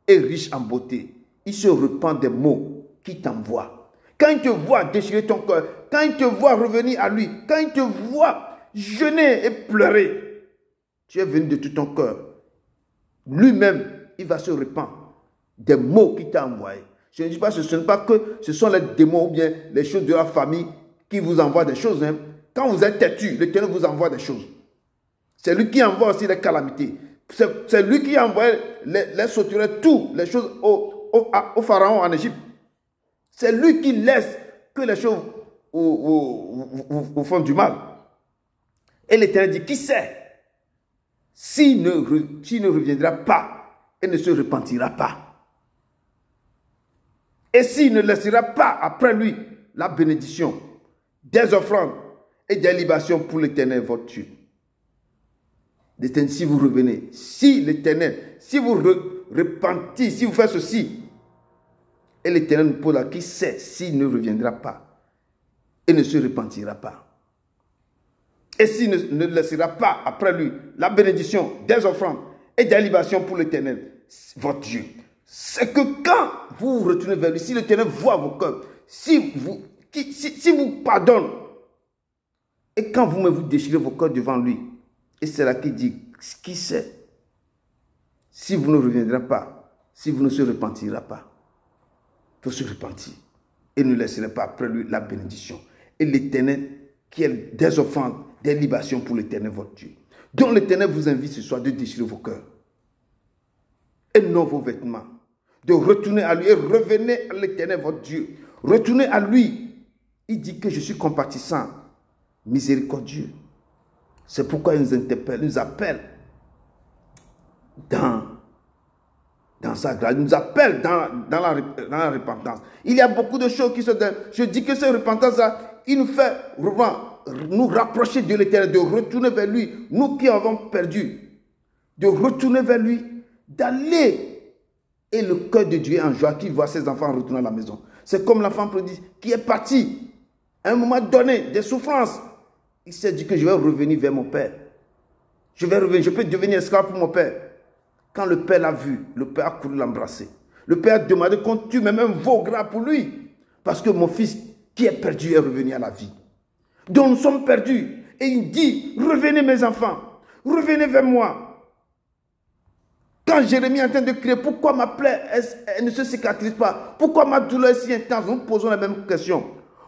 et riche en beauté. Il se repent des mots qu'il t'envoie. Quand il te voit déchirer ton cœur, quand il te voit revenir à lui, quand il te voit jeûner et pleurer, tu es venu de tout ton cœur. Lui-même, il va se répandre des mots qu'il t'a envoyés. Je ne dis pas, ce n'est pas que ce sont les démons ou bien les choses de la famille qui vous envoient des choses. Hein. Quand vous êtes têtu, l'Éternel vous envoie des choses. C'est lui qui envoie aussi les calamités. C'est lui qui envoie les sauterelles, toutes les choses au pharaon en Égypte. C'est lui qui laisse que les choses vous font du mal. Et l'Éternel dit, qui sait, s'il ne reviendra pas et ne se repentira pas. Et s'il ne laissera pas après lui la bénédiction, des offrandes et des libations pour l'Éternel, votre Dieu. L'Éternel, si vous revenez, si l'Éternel, si vous repentez, si vous faites ceci, et l'Éternel nous pose là, qui sait s'il ne reviendra pas et ne se repentira pas. Et s'il ne laissera pas après lui la bénédiction, des offrandes et des libations pour l'Éternel, votre Dieu. C'est que quand vous vous retournez vers lui, si l'Éternel voit vos cœurs, si vous pardonnez, et quand vous déchirez vos cœurs devant lui, et c'est là qu'il dit, qui sait, si vous ne reviendrez pas, si vous ne se repentirez pas, il faut se repentir et ne laisserez pas après lui la bénédiction. Et l'Éternel, qui est des offrandes, des libations pour l'Éternel, votre Dieu. Donc l'Éternel vous invite ce soir de déchirer vos cœurs et non vos vêtements, de retourner à lui et revenez à l'Éternel, votre Dieu. Retournez à lui. Il dit que je suis compatissant, miséricordieux. C'est pourquoi il nous interpelle, il nous appelle dans sa grâce, il nous appelle dans la repentance. Il y a beaucoup de choses qui sont... Je dis que cette repentance-là, il nous fait nous rapprocher de l'Éternel, de retourner vers lui, nous qui avons perdu, de retourner vers lui, d'aller. Et le cœur de Dieu est en joie qui voit ses enfants retourner à la maison. C'est comme l'enfant prodigue qui est parti à un moment donné, des souffrances. Il s'est dit que je vais revenir vers mon père. Je vais revenir, je peux devenir esclave pour mon père. Quand le père l'a vu, le père a couru l'embrasser. Le père a demandé qu'on tue même un veau gras pour lui. Parce que mon fils qui est perdu est revenu à la vie. Donc nous sommes perdus. Et il dit, revenez mes enfants, revenez vers moi. Quand Jérémie est en train de crier, pourquoi ma plaie elle ne se cicatrise pas? Pourquoi ma douleur est si intense? Nous posons la même question.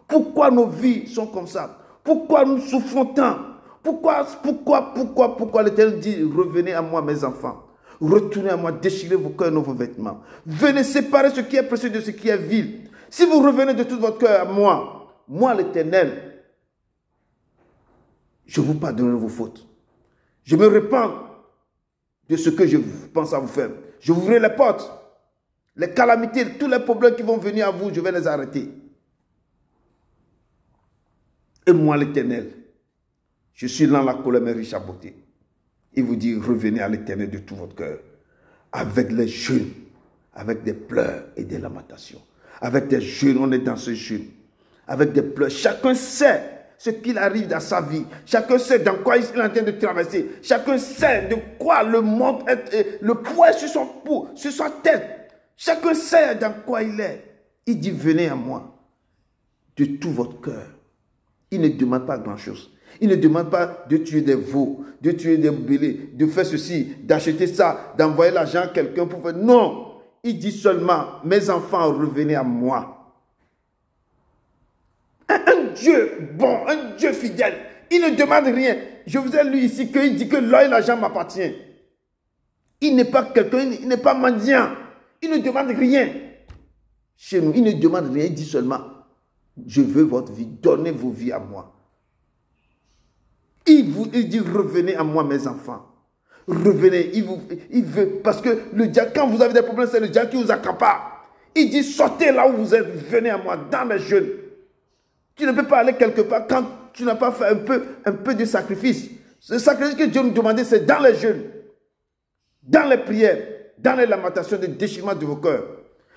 Pourquoi nos vies sont comme ça? Pourquoi nous souffrons tant? Pourquoi l'Éternel dit, revenez à moi mes enfants. Retournez à moi, déchirez vos cœurs et vos vêtements. Venez séparer ce qui est précieux de ce qui est vil. Si vous revenez de tout votre cœur à moi l'Éternel, je vous pardonnerai vos fautes. Je me repens de ce que je pense à vous faire. Je vous ouvrirai les portes. Les calamités, tous les problèmes qui vont venir à vous, je vais les arrêter. Et moi l'Éternel, je suis lent à la colère mais riche à beauté. Il vous dit, revenez à l'Éternel de tout votre cœur, avec les jeûnes, avec des pleurs et des lamentations. Avec des jeûnes, on est dans ce jeûne. Avec des pleurs. Chacun sait ce qu'il arrive dans sa vie. Chacun sait dans quoi il est en train de traverser. Chacun sait de quoi le monde est, le poids sur son pouls, sur sa tête. Chacun sait dans quoi il est. Il dit, venez à moi de tout votre cœur. Il ne demande pas grand-chose. Il ne demande pas de tuer des veaux, de tuer des bélés, de faire ceci, d'acheter ça, d'envoyer l'argent à quelqu'un pour faire... Non, il dit seulement, mes enfants, revenez à moi. Un Dieu bon, un Dieu fidèle, il ne demande rien. Je vous ai lu ici qu'il dit que l'or et l'argent m'appartiennent. Il n'est pas quelqu'un, il n'est pas mendiant. Il ne demande rien. Chez nous, il ne demande rien. Il dit seulement, je veux votre vie. Donnez vos vies à moi. Il dit, revenez à moi, mes enfants. Revenez. Il veut, parce que le diable, quand vous avez des problèmes, c'est le diable qui vous accapare. Il dit, sortez là où vous êtes, venez à moi, dans les jeûnes. Tu ne peux pas aller quelque part quand tu n'as pas fait un peu de sacrifice. Ce sacrifice que Dieu nous demandait, c'est dans les jeûnes, dans les prières, dans les lamentations, le déchirement de vos cœurs.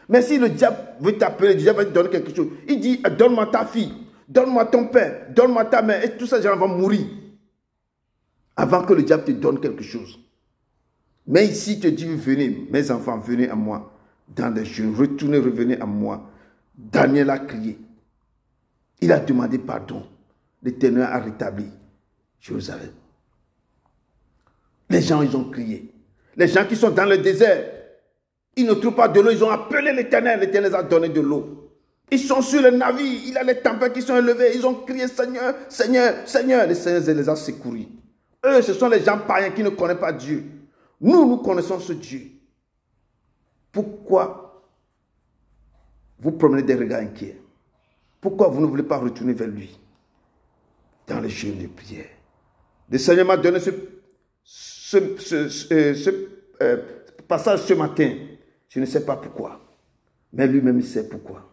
Mais si le diable veut t'appeler, le diable va te donner quelque chose. Il dit, donne-moi ta fille, donne-moi ton père, donne-moi ta mère, et tous ces gens vont mourir avant que le diable te donne quelque chose. Mais ici, il te dit, venez, mes enfants, venez à moi, dans les jeûnes, retournez, revenez à moi. Daniel a crié. Il a demandé pardon. L'Éternel a rétabli Jérusalem. Les gens, ils ont crié. Les gens qui sont dans le désert, ils ne trouvent pas de l'eau, ils ont appelé l'Éternel. L'Éternel les a donné de l'eau. Ils sont sur le navire, il y a les tempêtes qui sont élevées. Ils ont crié, Seigneur, Seigneur, Seigneur. Le Seigneur les a secourus. Eux, ce sont les gens païens qui ne connaissent pas Dieu. Nous connaissons ce Dieu. Pourquoi vous promenez des regards inquiets? Pourquoi vous ne voulez pas retourner vers lui dans les jeûnes de prière? Le Seigneur m'a donné ce passage ce matin. Je ne sais pas pourquoi. Mais lui-même, il sait pourquoi.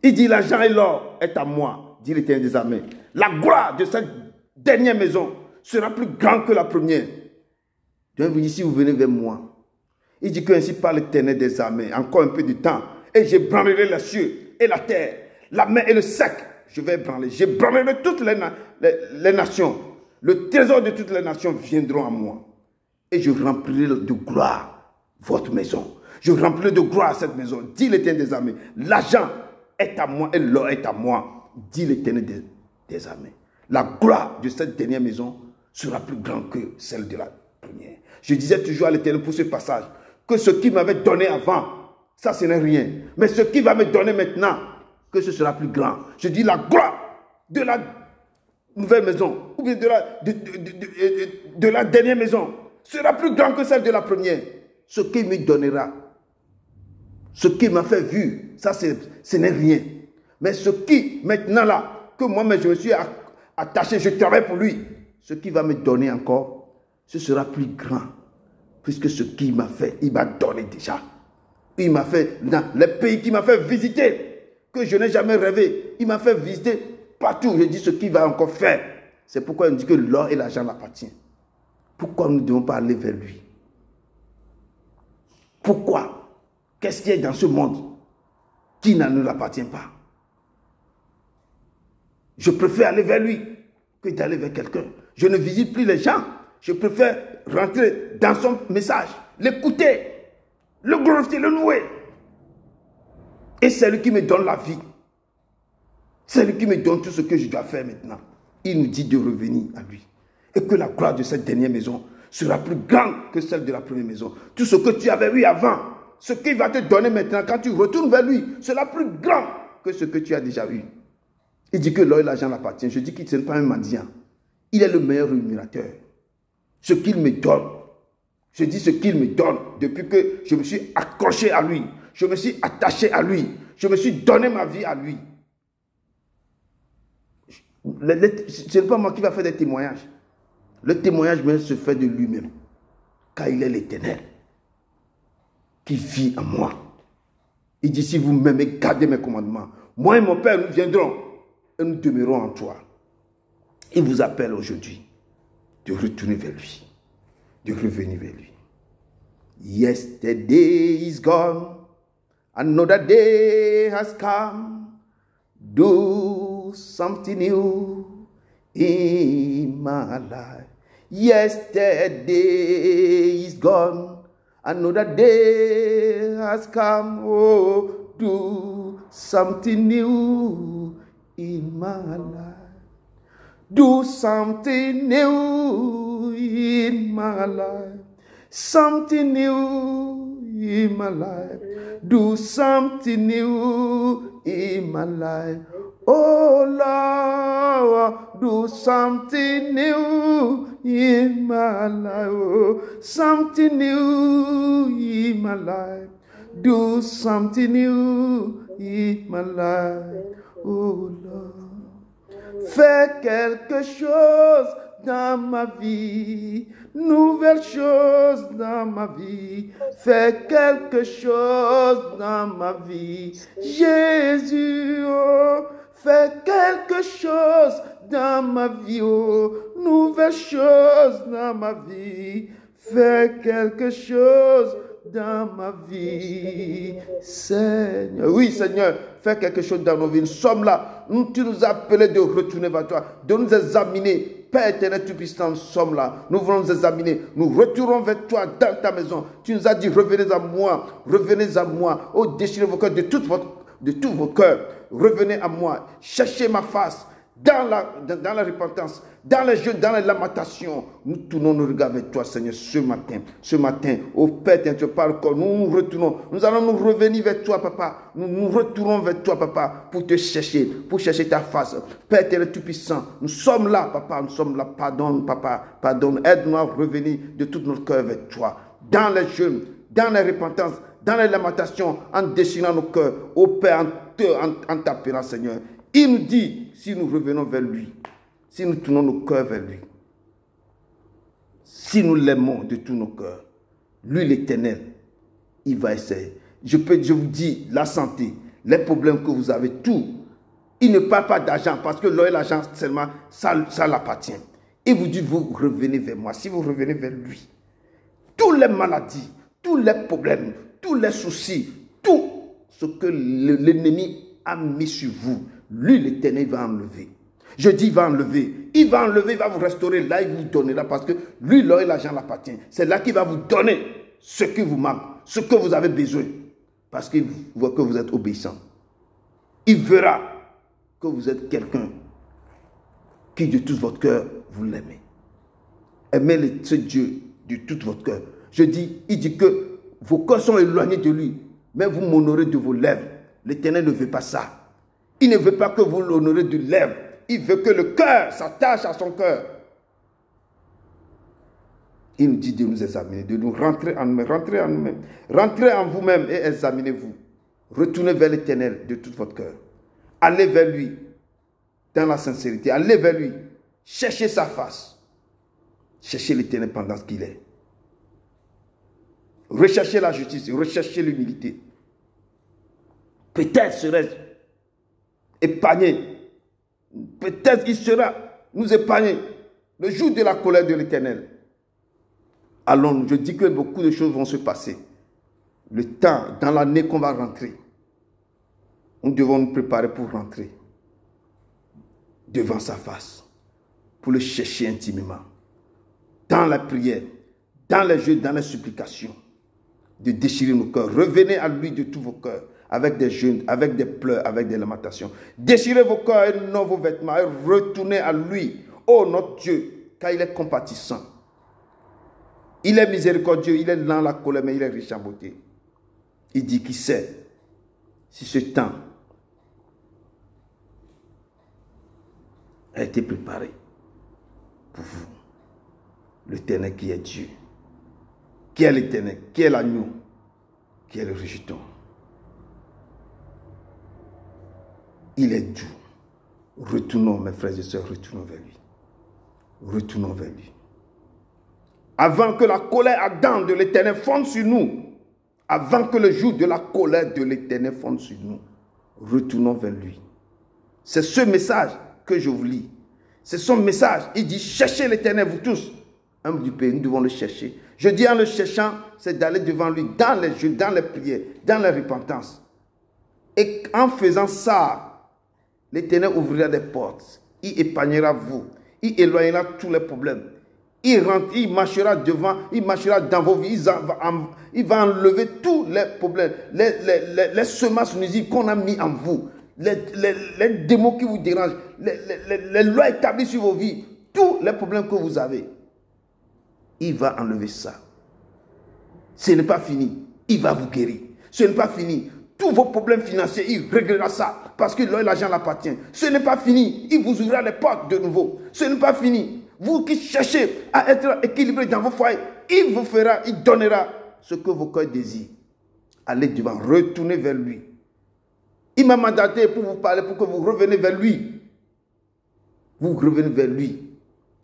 Il dit, l'argent et l'or est à moi, dit l'Éternel des armées. La gloire de cette dernière maison sera plus grande que la première. Donc, vous dites, si vous venez vers moi, il dit que ainsi parle l'Éternel des armées, encore un peu de temps, et j'ébranlerai les cieux et la terre, la mer et le sec, je vais ébranler. J'ébranlerai toutes les nations. Le trésor de toutes les nations viendront à moi. Et je remplirai de gloire votre maison. Je remplirai de gloire cette maison, dit l'Éternel des armées. L'argent est à moi et l'or est à moi, dit l'Éternel des armées. La gloire de cette dernière maison sera plus grande que celle de la première. Je disais toujours à l'Éternel pour ce passage que ce qu'il m'avait donné avant, ça ce n'est rien. Mais ce qu'il va me donner maintenant, que ce sera plus grand. Je dis la gloire de la nouvelle maison, ou bien de la dernière maison, sera plus grand que celle de la première. Ce qu'il me donnera, ce qu'il m'a fait vu, ça ce n'est rien. Mais ce qui, maintenant là, que moi-même je me suis attaché, je travaille pour lui, ce qu'il va me donner encore, ce sera plus grand. Puisque ce qu'il m'a fait, il m'a donné déjà. Il m'a fait, dans les pays qu'il m'a fait visiter, que je n'ai jamais rêvé, il m'a fait visiter partout. Je dis ce qu'il va encore faire. C'est pourquoi il me dit que l'or et l'argent l'appartiennent. Pourquoi nous ne devons pas aller vers lui? Pourquoi? Qu'est-ce qu'il y a dans ce monde qui ne nous appartient pas? Je préfère aller vers lui que d'aller vers quelqu'un. Je ne visite plus les gens. Je préfère rentrer dans son message, l'écouter, le glorifier, le louer. Et c'est lui qui me donne la vie. C'est lui qui me donne tout ce que je dois faire maintenant. Il nous dit de revenir à lui. Et que la gloire de cette dernière maison sera plus grande que celle de la première maison. Tout ce que tu avais eu avant, ce qu'il va te donner maintenant, quand tu retournes vers lui, sera plus grand que ce que tu as déjà eu. Il dit que l'or et l'argent l'appartiennent. Je dis qu'il n'est pas un mendiant. Il est le meilleur rémunérateur. Ce qu'il me donne, je dis ce qu'il me donne depuis que je me suis accroché à lui, je me suis attaché à lui, je me suis donné ma vie à lui. Ce n'est pas moi qui va faire des témoignages. Le témoignage même se fait de lui-même, car il est l'Éternel qui vit en moi. Il dit, si vous m'aimez, gardez mes commandements. Moi et mon Père, nous viendrons et nous demeurons en toi. Il vous appelle aujourd'hui de retourner vers lui, de revenir vers lui. Yesterday is gone, another day has come. Do something new in my life. Yesterday is gone, another day has come. Oh, do something new in my life. Do something new in my life. Something new in my life. Do something new in my life. Oh Lord, do something new in my life. Oh, something new in my life. Do something new in my life. Oh Lord, fais quelque chose dans ma vie. Nouvelle chose dans ma vie. Fais quelque chose dans ma vie. Jésus, oh, fais quelque chose dans ma vie. Oh, nouvelle chose dans ma vie. Fais quelque chose dans ma vie. Seigneur, oui Seigneur, fais quelque chose dans nos vies. Nous sommes là. Tu nous as appelés de retourner vers toi, de nous examiner. Père éternel Tout-Puissant, nous sommes là. Nous voulons nous examiner. Nous retournons vers toi dans ta maison. Tu nous as dit, revenez à moi. Revenez à moi. Oh, déchirez vos cœurs de tout vos cœurs. Revenez à moi. Cherchez ma face. Dans la repentance, dans les jeûnes, dans les lamentations, nous tournons nos regards vers toi, Seigneur, ce matin, au Père, tu parles encore, nous retournons, nous allons nous revenir vers toi, Papa, nous retournons vers toi, Papa, pour te chercher, pour chercher ta face. Père éternel Tout-Puissant, nous sommes là, Papa, nous sommes là, pardonne, Papa, pardonne, aide-nous à revenir de tout notre cœur vers toi, dans les jeûnes, dans les repentances, dans les lamentations, en déchirant nos cœurs, au Père, en t'appelant, Seigneur. Il nous dit, si nous revenons vers lui, si nous tournons nos cœurs vers lui, si nous l'aimons de tous nos cœurs, lui l'Éternel, il va essayer. Je vous dis, la santé, les problèmes que vous avez, tout, il ne parle pas d'argent, parce que l'or et l'argent seulement, ça l'appartient. Il vous dit, vous revenez vers moi, si vous revenez vers lui, toutes les maladies, tous les problèmes, tous les soucis, tout ce que l'ennemi a mis sur vous, lui, l'Éternel, va enlever. Je dis, il va enlever. Il va enlever, il va vous restaurer. Là, il vous donnera parce que lui, l'or et l'argent l'appartient. C'est là qu'il va vous donner ce qui vous manque, ce que vous avez besoin. Parce qu'il voit que vous êtes obéissant. Il verra que vous êtes quelqu'un qui, de tout votre cœur, vous l'aimez. Aimez ce Dieu de tout votre cœur. Je dis, il dit que vos cœurs sont éloignés de lui, mais vous m'honorez de vos lèvres. L'Éternel ne veut pas ça. Il ne veut pas que vous l'honorez de lèvres. Il veut que le cœur s'attache à son cœur. Il nous dit de nous examiner, de nous rentrer en nous-mêmes, rentrer en nous-mêmes, rentrer en vous-même et examinez-vous. Retournez vers l'Éternel de tout votre cœur. Allez vers lui dans la sincérité. Allez vers lui. Cherchez sa face. Cherchez l'Éternel pendant ce qu'il est. Recherchez la justice, recherchez l'humilité. Peut-être serait-ce épargné. Peut-être il sera nous épargner le jour de la colère de l'Éternel. Allons, je dis que beaucoup de choses vont se passer. Le temps, dans l'année qu'on va rentrer, nous devons nous préparer pour rentrer devant sa face, pour le chercher intimement, dans la prière, dans les jeux, dans les supplications, de déchirer nos cœurs. Revenez à lui de tous vos cœurs, avec des jeûnes, avec des pleurs, avec des lamentations. Déchirez vos cœurs et non vos vêtements et retournez à lui, oh notre Dieu, car il est compatissant. Il est miséricordieux, il est lent à la colère, mais il est riche en beauté. Il dit qu'il sait si ce temps a été préparé pour vous. L'Éternel qui est Dieu, qui est l'Éternel, qui est l'agneau, qui est le rejeton. Il est doux. Retournons, mes frères et sœurs, retournons vers lui. Retournons vers lui. Avant que la colère ardente de l'Éternel fonde sur nous, avant que le jour de la colère de l'Éternel fonde sur nous, retournons vers lui. C'est ce message que je vous lis. C'est son message. Il dit, cherchez l'Éternel, vous tous. Hommes du pays, nous devons le chercher. Je dis en le cherchant, c'est d'aller devant lui dans les jeux, dans les prières, dans la repentance. Et en faisant ça, l'Éternel ouvrira des portes. Il épargnera vous. Il éloignera tous les problèmes. Il marchera devant, il marchera dans vos vies. Il va enlever tous les problèmes, les semences nuisibles qu'on a mis en vous, les démons qui vous dérangent, les lois établies sur vos vies, tous les problèmes que vous avez. Il va enlever ça. Ce n'est pas fini. Il va vous guérir. Ce n'est pas fini. Tous vos problèmes financiers, il réglera ça. Parce que l'argent l'appartient. Ce n'est pas fini. Il vous ouvrira les portes de nouveau. Ce n'est pas fini. Vous qui cherchez à être équilibré dans vos foyers, il vous fera, il donnera ce que vos cœurs désirent. Allez devant, retournez vers lui. Il m'a mandaté pour vous parler, pour que vous reveniez vers lui. Vous revenez vers lui.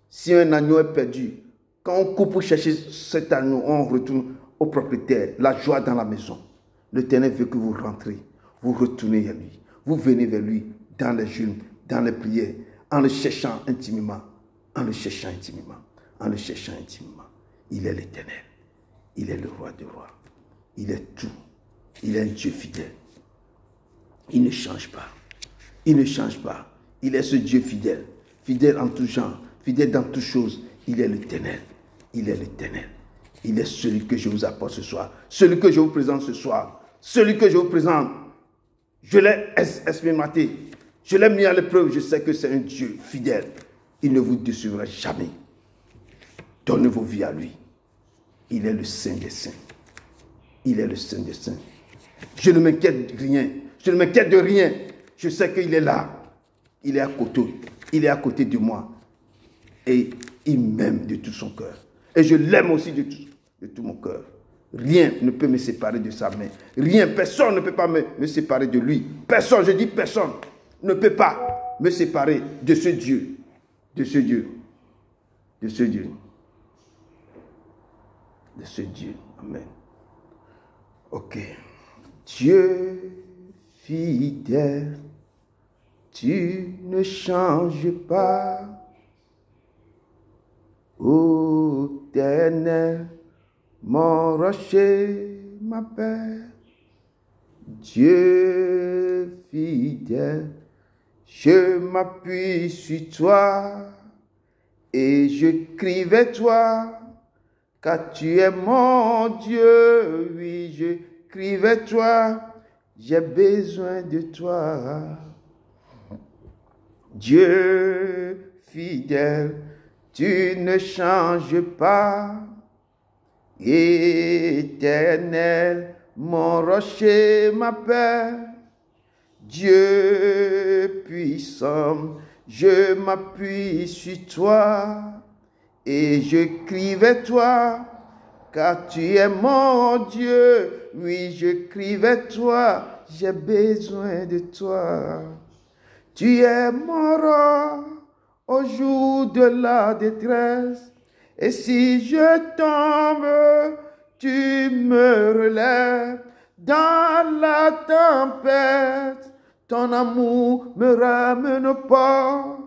Si un agneau est perdu, quand on coupe pour chercher cet agneau, on retourne au propriétaire. La joie dans la maison. L'Éternel veut que vous rentrez. Vous retournez vers lui. Vous venez vers lui dans les jeûnes, dans les prières, en le cherchant intimement. En le cherchant intimement. En le cherchant intimement. Il est l'Éternel. Il est le roi des rois. Il est tout. Il est un Dieu fidèle. Il ne change pas. Il ne change pas. Il est ce Dieu fidèle. Fidèle en tout genre. Fidèle dans toutes choses. Il est l'Éternel. Il est l'Éternel. Il est celui que je vous apporte ce soir. Celui que je vous présente ce soir. Celui que je vous présente. Je l'ai expérimenté. Je l'ai mis à l'épreuve. Je sais que c'est un Dieu fidèle. Il ne vous décevra jamais. Donnez vos vies à lui. Il est le Saint des Saints. Il est le Saint des Saints. Je ne m'inquiète de rien. Je ne m'inquiète de rien. Je sais qu'il est là. Il est à côté. Il est à côté de moi. Et il m'aime de tout son cœur. Et je l'aime aussi de tout mon cœur. Rien ne peut me séparer de sa main. Rien, personne ne peut pas me séparer de lui. Personne, je dis personne, ne peut pas me séparer de ce Dieu. De ce Dieu. De ce Dieu. De ce Dieu. Amen. Ok. Dieu fidèle, tu ne changes pas. Ô Éternel, mon rocher, ma paix. Dieu fidèle, je m'appuie sur toi et je crie vers toi, car tu es mon Dieu. Oui, je crie vers toi, j'ai besoin de toi. Dieu fidèle, tu ne changes pas. Éternel, mon rocher, ma paix. Dieu puissant, je m'appuie sur toi et je crie vers toi, car tu es mon Dieu. Oui, je crie vers toi, j'ai besoin de toi. Tu es mon roi au jour de la détresse. Et si je tombe, tu me relèves dans la tempête. Ton amour me ramène pas.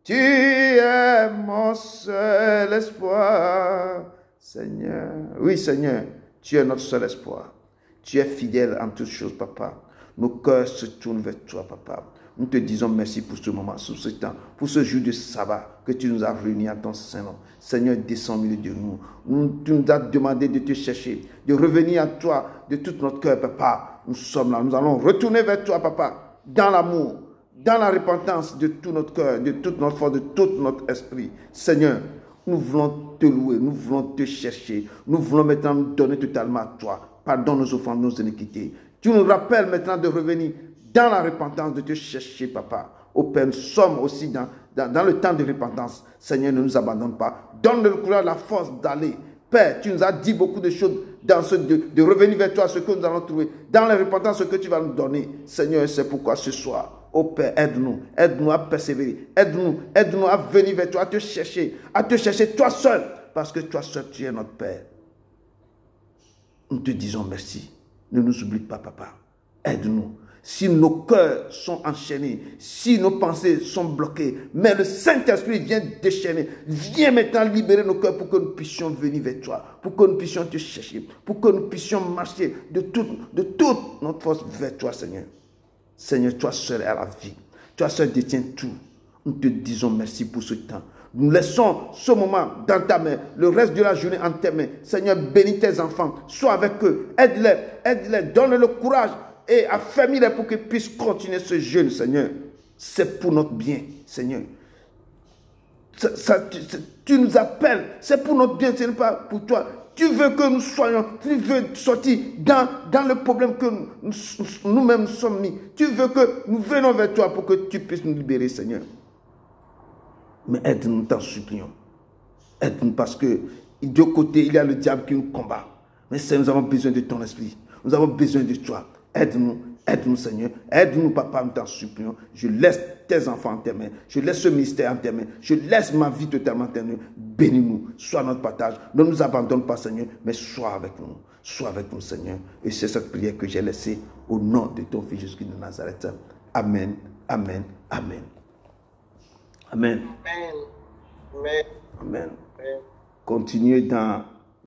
Tu es mon seul espoir. Seigneur, oui Seigneur, tu es notre seul espoir. Tu es fidèle en toutes choses, papa. Nos cœurs se tournent vers toi, papa. Nous te disons merci pour ce moment, pour ce temps, pour ce jour de sabbat que tu nous as réunis en ton Saint-Nom. Seigneur, descends au milieu de nous. Tu nous as demandé de te chercher, de revenir à toi de tout notre cœur, papa. Nous sommes là, nous allons retourner vers toi, papa, dans l'amour, dans la repentance de tout notre cœur, de toute notre force, de tout notre esprit. Seigneur, nous voulons te louer, nous voulons te chercher, nous voulons maintenant nous donner totalement à toi. Pardonne nos offenses, nos iniquités. Tu nous rappelles maintenant de revenir dans la repentance, de te chercher, papa. Au Père, nous sommes aussi dans le temps de repentance. Seigneur, ne nous abandonne pas. Donne le courage, la force d'aller. Père, tu nous as dit beaucoup de choses dans de revenir vers toi, ce que nous allons trouver. Dans la repentance, ce que tu vas nous donner. Seigneur, c'est pourquoi ce soir, ô Père, aide-nous à persévérer. Aide-nous à venir vers toi, à te chercher toi seul. Parce que toi seul, tu es notre Père. Nous te disons merci. Ne nous oublie pas, papa. Aide-nous. Si nos cœurs sont enchaînés, si nos pensées sont bloquées, mais le Saint-Esprit vient déchaîner, viens maintenant libérer nos cœurs pour que nous puissions venir vers toi, pour que nous puissions te chercher, pour que nous puissions marcher de toute notre force vers toi, Seigneur. Seigneur, toi seul est la vie, toi seul détiens tout. Nous te disons merci pour ce temps. Nous laissons ce moment dans ta main, le reste de la journée en tes mains. Seigneur, bénis tes enfants, sois avec eux, aide-les, donne-leur le courage et affermis-les pour qu'ils puissent continuer ce jeûne, Seigneur. C'est pour notre bien, Seigneur. Tu nous appelles, c'est pour notre bien, ce n'est pas pour toi. Tu veux que nous soyons, tu veux sortir dans le problème que nous-mêmes sommes mis. Tu veux que nous venons vers toi pour que tu puisses nous libérer, Seigneur. Mais aide-nous, t'en supplions. Aide-nous parce que de côté, il y a le diable qui nous combat. Mais Seigneur, nous avons besoin de ton esprit. Nous avons besoin de toi. Aide-nous, Seigneur. Aide-nous, Papa, nous t'en supplions. Je laisse tes enfants en tes mains. Je laisse ce ministère en tes mains. Je laisse ma vie totalement en tes mains. Bénis-nous. Sois notre partage. Ne nous abandonne pas, Seigneur, mais sois avec nous. Sois avec nous, Seigneur. Et c'est cette prière que j'ai laissée au nom de ton Fils Jésus-Christ de Nazareth. Amen. Amen. Amen. Amen. Amen. Amen. Amen. Amen. Continuez dans